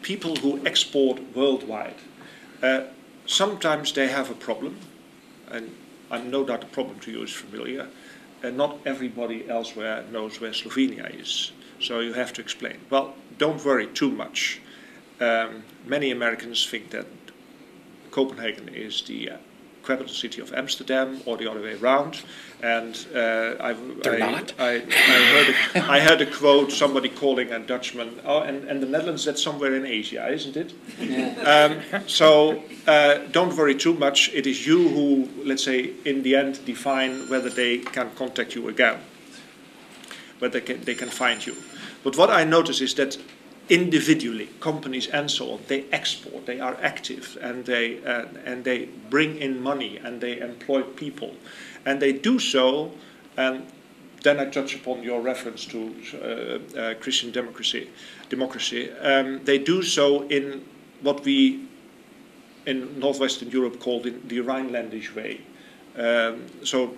people who export worldwide. Sometimes they have a problem, and I'm no doubt the problem to you is familiar, and not everybody elsewhere knows where Slovenia is. So you have to explain. Well, don't worry too much. Many Americans think that Copenhagen is the capital city of Amsterdam, or the other way around. And I heard a quote, somebody calling a Dutchman, oh, and the Netherlands, that's somewhere in Asia, isn't it? Yeah. So don't worry too much. It is you who, let's say, in the end define whether they can contact you again, whether they can find you. But what I notice is that individually, companies and so on, they export, they are active, and they bring in money, and they employ people, and they do so. And then I touch upon your reference to Christian democracy. They do so in what we in northwestern Europe call the Rhinelandish way. So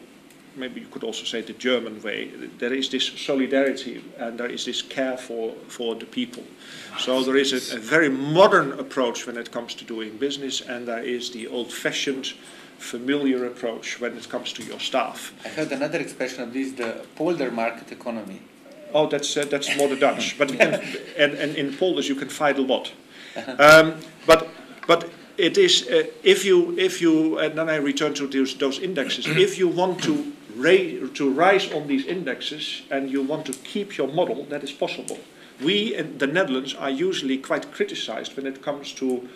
maybe you could also say the German way. There is this solidarity and there is this care for the people. So there is a very modern approach when it comes to doing business, and there is the old-fashioned, familiar approach when it comes to your staff. I heard another expression of this, the polder market economy. Oh, that's more the Dutch. But we can, and in polders you can find a lot. But it is if you and then I return to those indexes. If you want to rise on these indexes and you want to keep your model, that is possible. We in the Netherlands are usually quite criticized when it comes to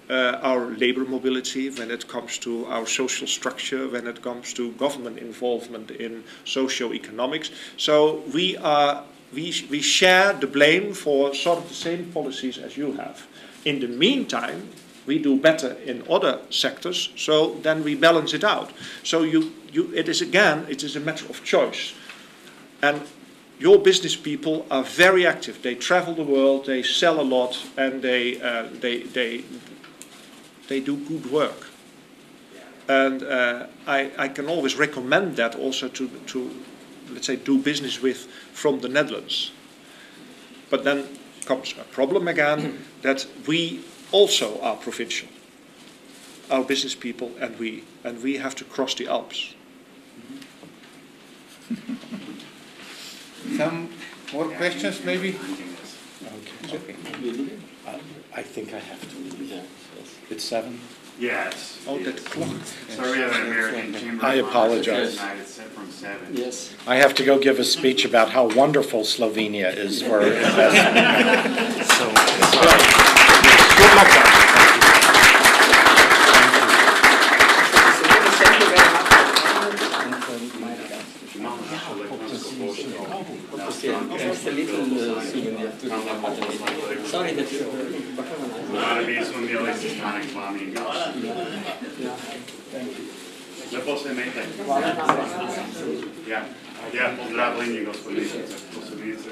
our labor mobility, when it comes to our social structure, when it comes to government involvement in socio-economics. So we share the blame for sort of the same policies as you have. In the meantime, we do better in other sectors, so then we balance it out. So it is a matter of choice. And your business people are very active. They travel the world, they sell a lot, and they do good work. And I can always recommend that also to let's say, do business with from the Netherlands. But then comes a problem again, that we also are provincial, our business people, and we have to cross the Alps. Some more questions, maybe? Okay. I think I have to leave. Yeah. It's 7. Yes. Oh, that clock. Sorry, we have an American Chamber. I apologize. It's set from 7. Yes. I have to go give a speech about how wonderful Slovenia is for investment. So, good luck, guys. Sorry that Sono mieli strani s vami. Lepo se imejte. Ja, pozdravljeni gospodinice, posebnice.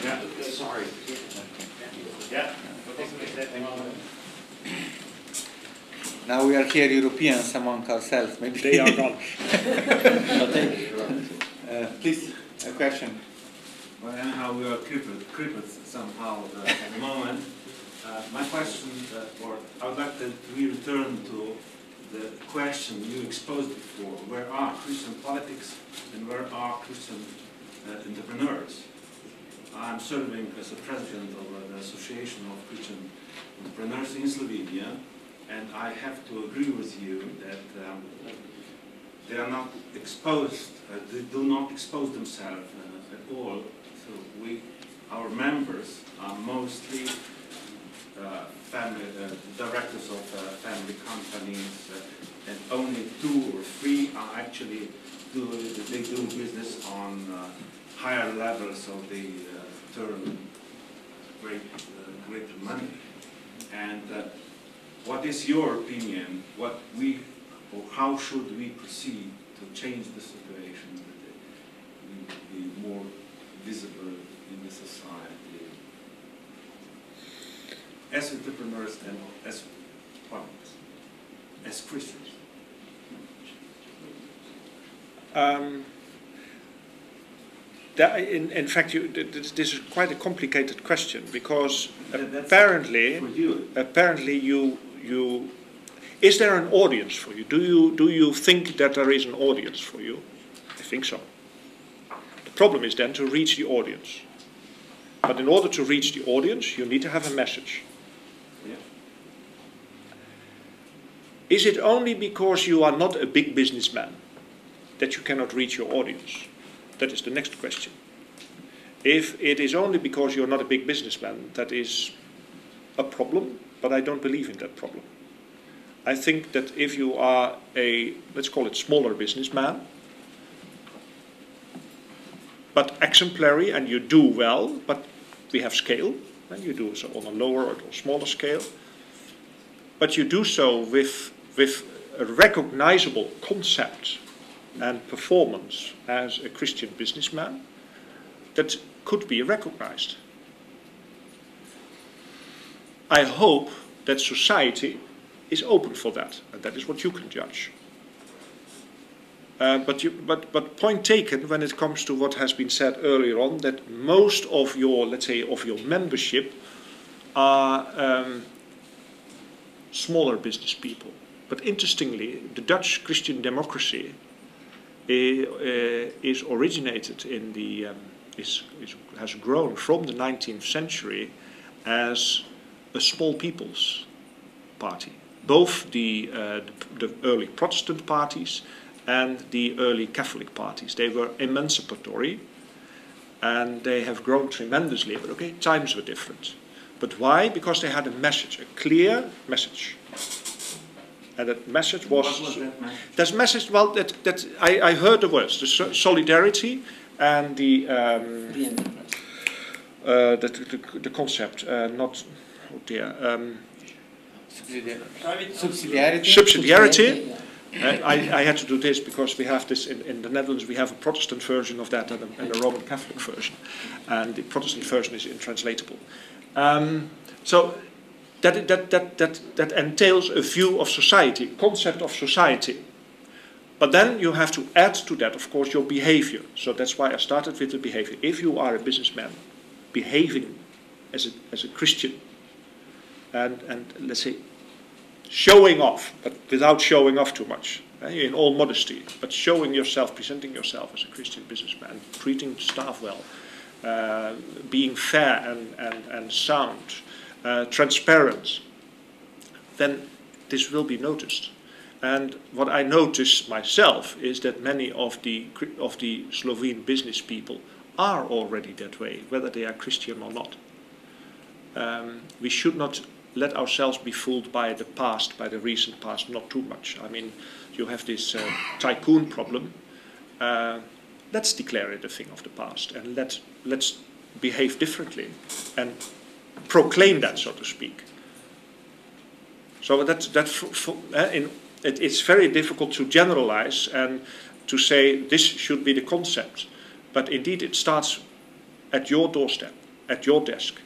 Ja, sorry. Ja, lepo se imejte. Now we are here Europeans among ourselves, maybe. They are gone. Please, a question. Well, anyhow, we are crippled somehow at the moment. My question, or I would like to return to the question you exposed before. Where are Christian politics and where are Christian entrepreneurs? I'm serving as a president of the Association of Christian Entrepreneurs in Slovenia, and I have to agree with you that they are not exposed, they do not expose themselves at all. So our members are mostly directors of family companies, and only 2 or 3 are actually do business on higher levels of the term greater money. And what is your opinion? How should we proceed to change the situation that we be more visible in the society as entrepreneurs and as partners, as Christians? In fact, this is quite a complicated question, because apparently is there an audience for you? Do you think that there is an audience for you? I think so. The problem is then to reach the audience. But in order to reach the audience, you need to have a message. Yeah. Is it only because you are not a big businessman that you cannot reach your audience? That is the next question. If it is only because you're not a big businessman, that is a problem, but I don't believe in that problem. I think that if you are a, let's call it smaller businessman, but exemplary and you do well, but we have scale, and you do so on a lower or smaller scale, but you do so with a recognizable concept and performance as a Christian businessman, that could be recognized. I hope that society is open for that, and that is what you can judge. But point taken when it comes to what has been said earlier on, that most of your, let's say, of your membership are smaller business people. But interestingly, the Dutch Christian democracy is originated in the has grown from the 19th century as a small people's party. Both the early Protestant parties and the early Catholic parties, they were emancipatory, and they have grown tremendously. But okay, times were different. But why? Because they had a message, a clear message. And that message was... What was that message? That message, well, I heard the words, the solidarity and the concept, not, oh dear, subsidiarity. I had to do this because we have this in the Netherlands. We have a Protestant version of that and a Roman Catholic version, and the Protestant version is intranslatable. So that entails a view of society, concept of society. But then you have to add to that, of course, your behavior. So that's why I started with the behavior. If you are a businessman behaving as a Christian, and let's say showing off, but without showing off too much, in all modesty, but showing yourself, presenting yourself as a Christian businessman, treating staff well, being fair and sound, transparent, then this will be noticed. And what I notice myself is that many of the Slovene business people are already that way, whether they are Christian or not. We should not let ourselves be fooled by the past, by the recent past, not too much. I mean, you have this tycoon problem. Let's declare it a thing of the past, and let's behave differently and proclaim that, so to speak. So it's very difficult to generalize and to say this should be the concept. But indeed, it starts at your doorstep, at your desk.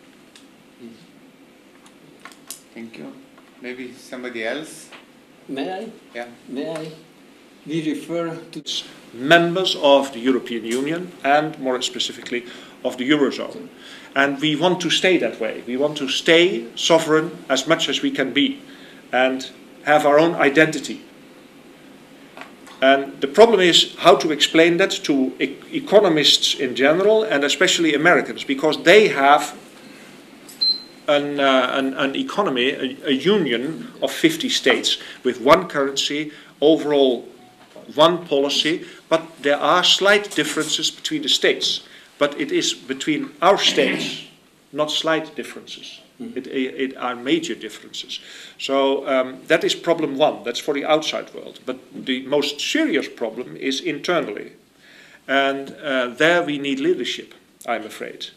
Thank you. Maybe somebody else? May I? Yeah. May I? We refer to Members of the European Union and more specifically of the Eurozone. And we want to stay that way. We want to stay sovereign as much as we can be and have our own identity. And the problem is how to explain that to economists in general, and especially Americans, because they have an economy, a union of 50 states with one currency, overall one policy, but there are slight differences between the states. But it is between our states, not slight differences. It are major differences. So that is problem one. That's for the outside world. But the most serious problem is internally. And there we need leadership, I'm afraid.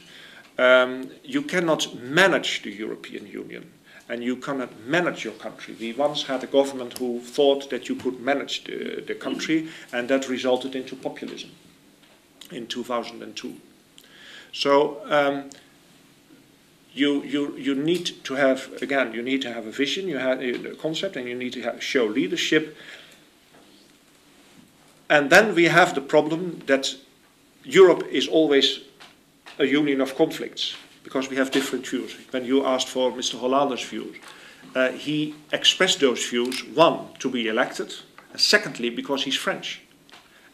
You cannot manage the European Union, and you cannot manage your country. We once had a government who thought that you could manage the country, and that resulted into populism in 2002. So you need to have, again, you need to have a vision, you have a concept, and you need to show leadership. And then we have the problem that Europe is always a union of conflicts, because we have different views. When you asked for Mr. Hollander's views, he expressed those views, one, to be elected, and secondly, because he's French.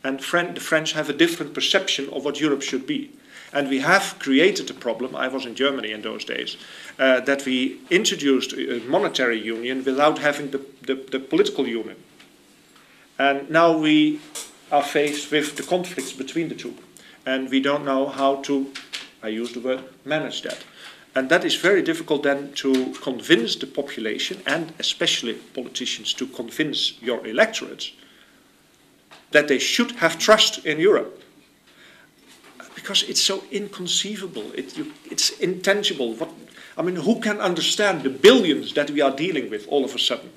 And the French have a different perception of what Europe should be. And we have created a problem, I was in Germany in those days, that we introduced a monetary union without having the political union. And now we are faced with the conflicts between the two. And we don't know how to, I use the word, manage that. And that is very difficult then to convince the population, and especially politicians, to convince your electorate that they should have trust in Europe. Because it's so inconceivable, it's intangible. I mean, who can understand the billions that we are dealing with all of a sudden?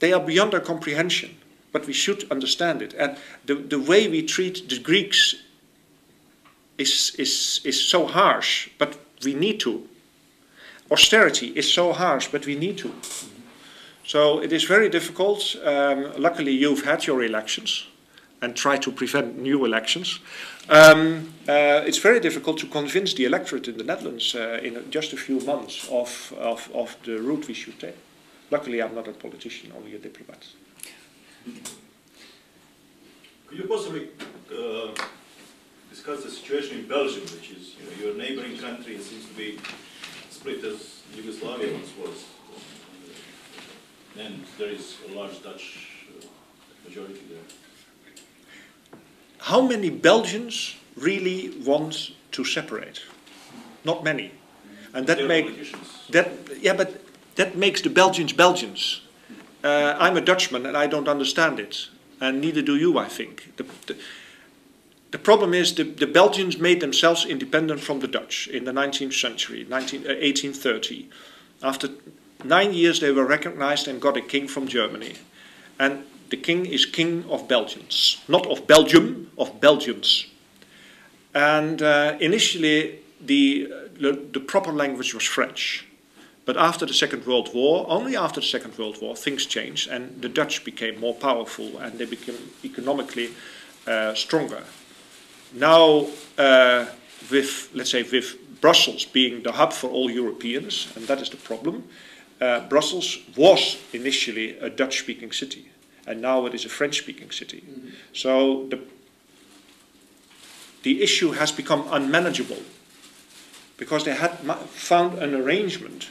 They are beyond our comprehension, but we should understand it. And the way we treat the Greeks is so harsh, but we need to. Austerity is so harsh, but we need to. So it is very difficult. Luckily, you've had your elections and try to prevent new elections. It's very difficult to convince the electorate in the Netherlands in just a few months of the route we should take. Luckily, I'm not a politician, only a diplomat. Could you possibly discuss the situation in Belgium, which is your neighboring country and seems to be split as Yugoslavia once was, and there is a large Dutch majority there? How many Belgians really want to separate? Not many, and that makes the Belgians Belgians. I'm a Dutchman and I don't understand it, and neither do you, I think. The problem is the Belgians made themselves independent from the Dutch in the 19th century, 1830. After 9 years they were recognized and got a king from Germany. And the king is king of Belgians, not of Belgium, of Belgians. And initially the proper language was French. But after the Second World War, only after the Second World War, things changed and the Dutch became more powerful and they became economically stronger. Now, with Brussels being the hub for all Europeans, and that is the problem, Brussels was initially a Dutch-speaking city, and now it is a French-speaking city. Mm-hmm. So the issue has become unmanageable, because they had found an arrangement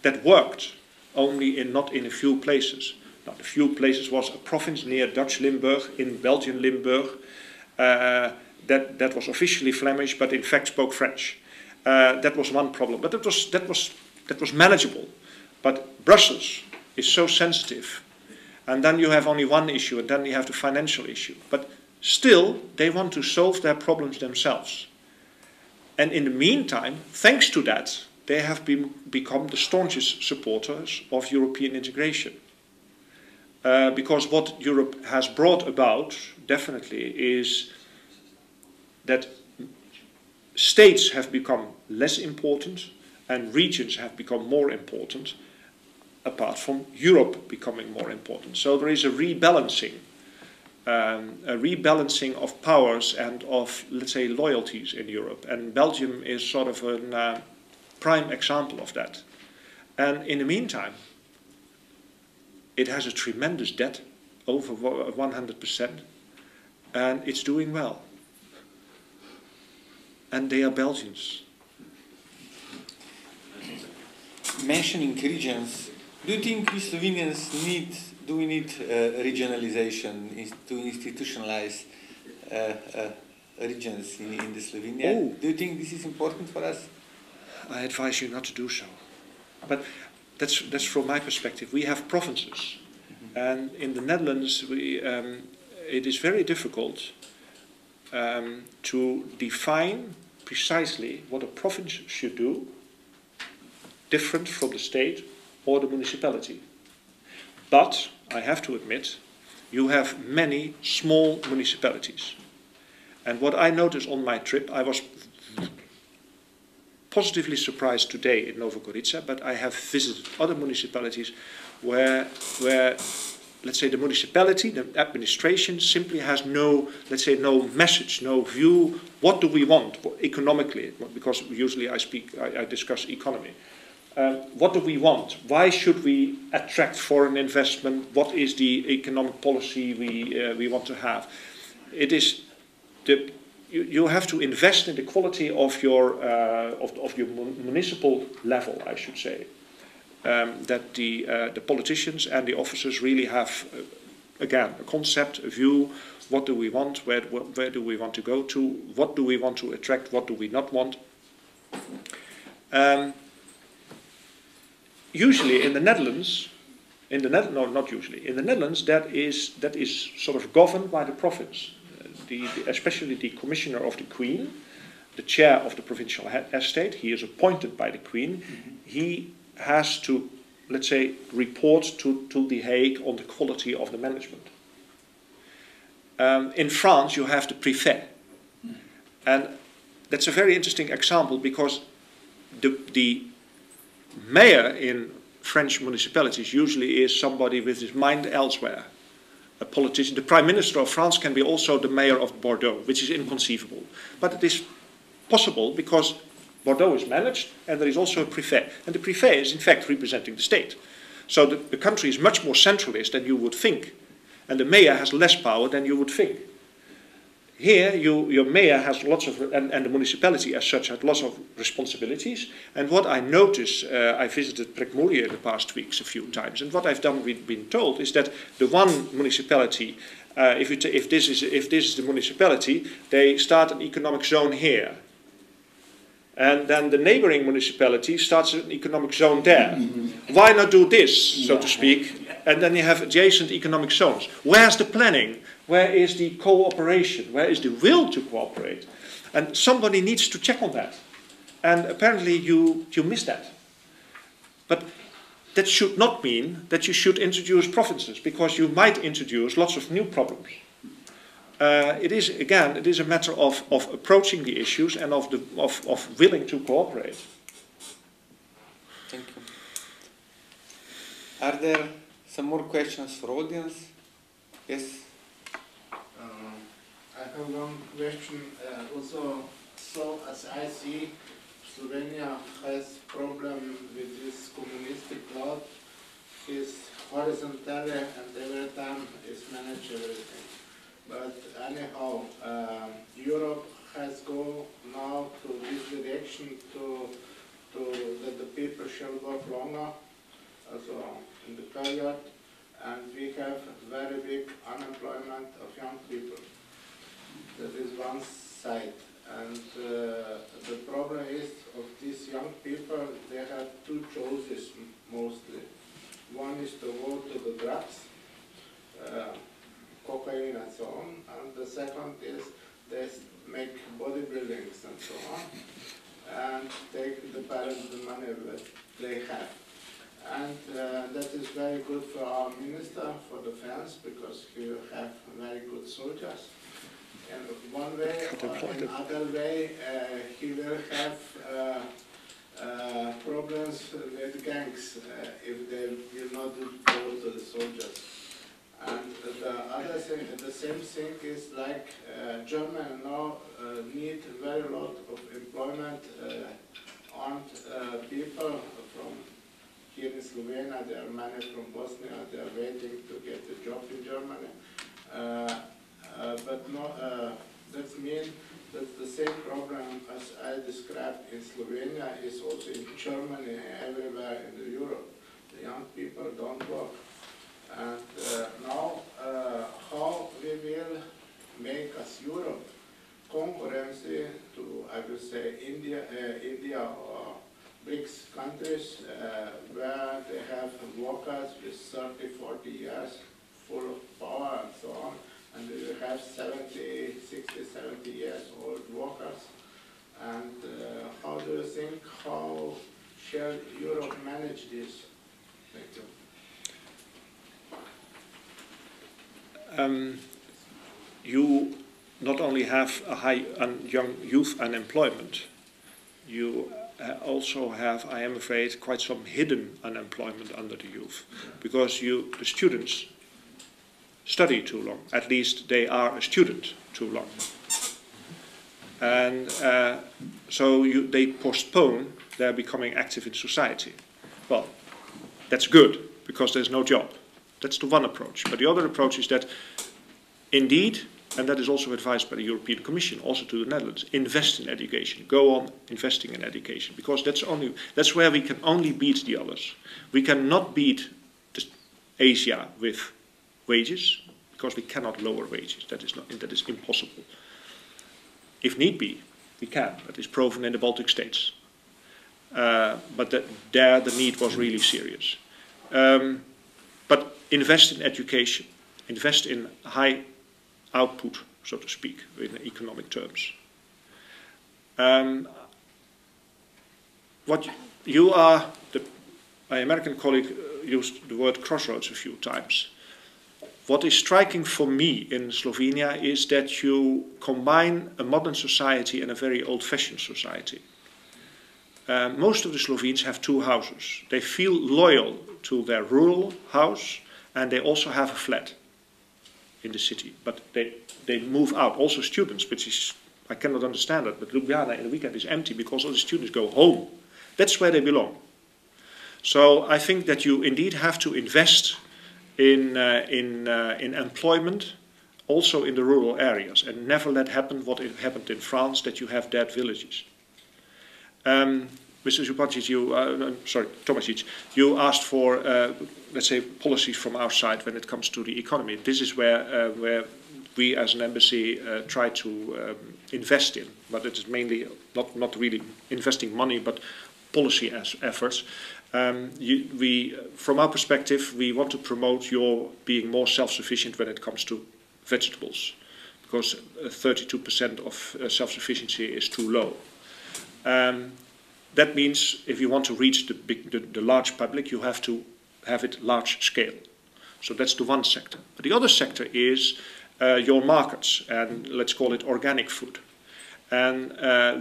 that worked, only not in a few places. Now, the few places was a province near Dutch Limburg, in Belgian Limburg, that was officially Flemish, but in fact spoke French. That was one problem, but that was manageable. But Brussels is so sensitive, and then you have only one issue, and then you have the financial issue. But still, they want to solve their problems themselves. And in the meantime, thanks to that, they have become the staunchest supporters of European integration. Because what Europe has brought about, definitely, is that states have become less important and regions have become more important, apart from Europe becoming more important. So there is a rebalancing of powers and of, let's say, loyalties in Europe. And Belgium is sort of a prime example of that. And in the meantime, it has a tremendous debt. over 100%, and it's doing well. And they are Belgians. Mentioning regions, do you think we Slovenians do we need regionalization, to institutionalize regions in the Slovenia? Oh. Do you think this is important for us? I advise you not to do so. But that's from my perspective. We have provinces. And in the Netherlands, it is very difficult to define precisely what a province should do, different from the state or the municipality. But, I have to admit, you have many small municipalities. And what I noticed on my trip, I was positively surprised today in Nova Gorica, but I have visited other municipalities where let's say the municipality, the administration simply has no, let's say, no message, no view. What do we want economically? Because usually I discuss economy. What do we want? Why should we attract foreign investment? What is the economic policy we want to have? It is you have to invest in the quality of your municipal level, I should say. That the politicians and the officers really have, again, a concept, a view. What do we want? Where do we want to go to? What do we want to attract? What do we not want? Usually in the Netherlands, not usually, in the Netherlands, that is sort of governed by the province. Especially the commissioner of the Queen, the chair of the provincial estate, he is appointed by the Queen. He has to, let's say, report to The Hague on the quality of the management. In France, you have the préfet. And that's a very interesting example because the mayor in French municipalities usually is somebody with his mind elsewhere. A politician. The Prime Minister of France can be also the mayor of Bordeaux, which is inconceivable. But it is possible because Bordeaux is managed and there is also a préfet. And the préfet is in fact representing the state. So the country is much more centralist than you would think. And the mayor has less power than you would think. Here, your mayor has lots of, and the municipality as such has lots of responsibilities. And what I noticed, I visited Prekmurje the past weeks a few times, and what I've been told is that the one municipality, if this is the municipality, they start an economic zone here. And then the neighboring municipality starts an economic zone there. Why not do this, so to speak? And then you have adjacent economic zones. Where's the planning? Where is the cooperation? Where is the will to cooperate? And somebody needs to check on that. And apparently you miss that. But that should not mean that you should introduce provinces, because you might introduce lots of new problems. It is a matter of approaching the issues and of willing to cooperate. Thank you. Are there some more questions for audience? Yes. I have one question. Also, so as I see, Slovenia has problem with this communistic law. Is horizontally and every time is manage everything. But anyhow, Europe has go now to this direction to that the people shall work longer, also in the period, and we have very big unemployment of young people. That is one side, and the problem is of these young people, they have two choices mostly. One is to go to the drugs, cocaine and so on, and the second is they make bodybuildings and so on, and take the parents the money that they have. And that is very good for our minister for defense, because he will have very good soldiers. In one way or in other way, he will have problems with gangs if they will not go to the soldiers. And the other thing, the same thing is like Germany now need very lot of employment on people from here in Slovenia. There are many from Bosnia. They are waiting to get a job in Germany. Germany. But no, that means that the same problem as I described in Slovenia is also in Germany, everywhere in Europe. The young people don't work. And now, how we will make as Europe concurrency to, I will say, India or BRICS countries where they have workers with 30, 40 years full of power and so on, and we will have 70, 60, 70 years old workers. And how do you think, how shall Europe manage this? Thank you. You not only have a high young youth unemployment, you also have, I am afraid, quite some hidden unemployment under the youth, because the students study too long. At least they are a student too long. And so they postpone their becoming active in society. Well, that's good, because there's no job. That's the one approach. But the other approach is that, indeed, and that is also advised by the European Commission, also to the Netherlands, invest in education. Go on investing in education, because that's where we can only beat the others. We cannot beat Asia with wages, because we cannot lower wages. That is impossible. If need be, we can. That is proven in the Baltic states. But there the need was really serious. But invest in education, invest in high output, so to speak, in economic terms. My American colleague used the word crossroads a few times. What is striking for me in Slovenia is that you combine a modern society and a very old-fashioned society. Most of the Slovenes have two houses. They feel loyal to their rural house, and they also have a flat in the city. But they move out, also students, which is, I cannot understand it, but Ljubljana in the weekend is empty because all the students go home. That's where they belong. So I think that you indeed have to invest in employment, also in the rural areas, and never let happen what happened in France, that you have dead villages. Mr. Zupancic, Tomasic, you asked for, let's say, policies from our side when it comes to the economy. This is where we as an embassy try to invest in, but it is mainly not really investing money, but policy efforts. From our perspective, we want to promote your being more self-sufficient when it comes to vegetables, because 32% of self-sufficiency is too low. That means if you want to reach the large public, you have to have it large scale. So that's the one sector. But the other sector is your markets, and let's call it organic food. And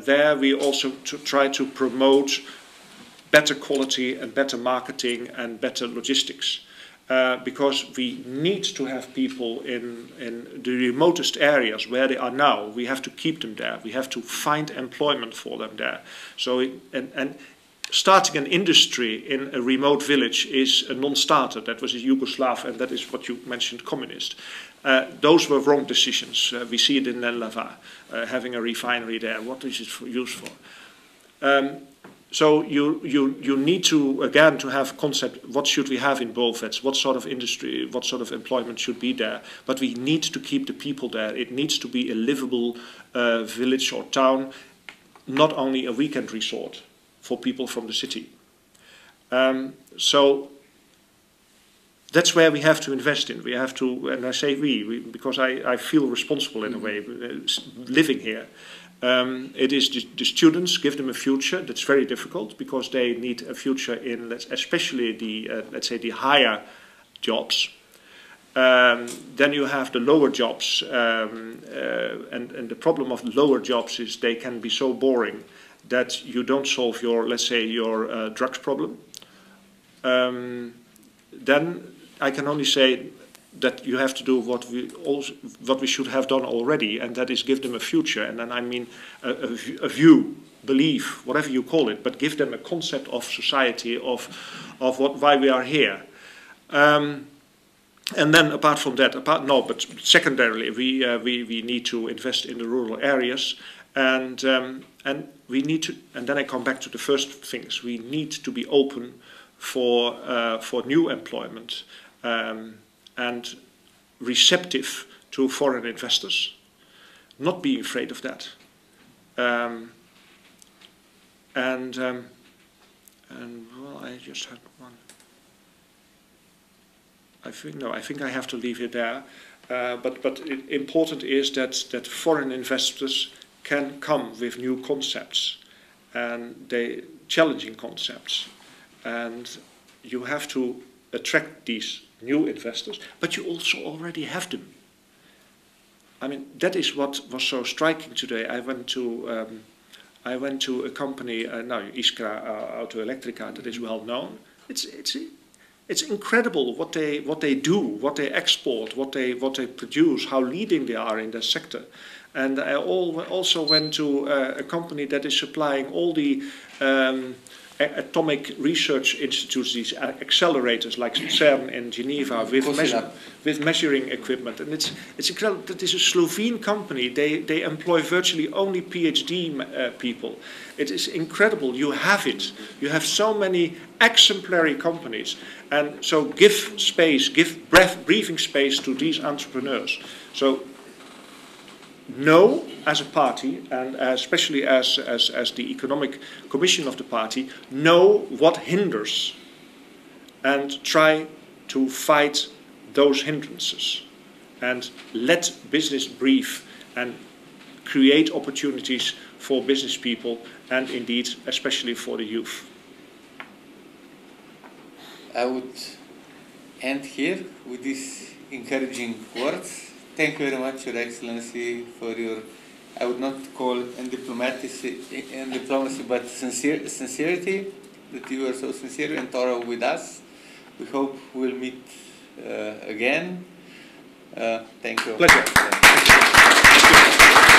there we also try to promote better quality and better marketing and better logistics. Because we need to have people in the remotest areas where they are now. We have to keep them there. We have to find employment for them there. So, and starting an industry in a remote village is a non-starter. That was a Yugoslav, and that is what you mentioned, communist. Those were wrong decisions. We see it in Lava, having a refinery there. What is it used for? So you need to, again, to have a concept, what should we have in Bolvets, what sort of industry, what sort of employment should be there. But we need to keep the people there. It needs to be a livable village or town, not only a weekend resort for people from the city. So that's where we have to invest in. We have to, and I say we because I feel responsible in a way, living here. It is the students, give them a future. That's very difficult because they need a future in, especially the, let's say, the higher jobs. Then you have the lower jobs, and the problem of the lower jobs is they can be so boring that you don't solve your, let's say, your drugs problem. Then I can only say that you have to do what we should have done already, and that is give them a future. And then I mean a view, belief, whatever you call it, but give them a concept of society, of why we are here. And then apart from that, but secondarily, we need to invest in the rural areas, and we need to. And then I come back to the first things. We need to be open for new employment and receptive to foreign investors. Not being afraid of that. And well, I just had one. I think I have to leave it there. But important is that foreign investors can come with new concepts, and challenging concepts, and you have to attract these new investors. But you also already have them. I mean, that is what was so striking today. I went to a company now, Iskra Auto-Electrica, that is well known. It's incredible what they do, what they export, what they produce, how leading they are in that sector. And I also went to a company that is supplying all the atomic research institutes, these accelerators like CERN in Geneva, with measuring equipment. And it's incredible. That is a Slovene company. They employ virtually only PhD people. It is incredible. You have it. You have so many exemplary companies. And so give space, give breathing space to these entrepreneurs. So know as a party, and especially as the economic commission of the party, know what hinders and try to fight those hindrances and let business breathe and create opportunities for business people and indeed especially for the youth. I would end here with these encouraging words. Thank you very much, Your Excellency, for your, I would not call it diplomacy, but sincerity, that you are so sincere and thorough with us. We hope we'll meet again. Thank you. Pleasure. Thank you.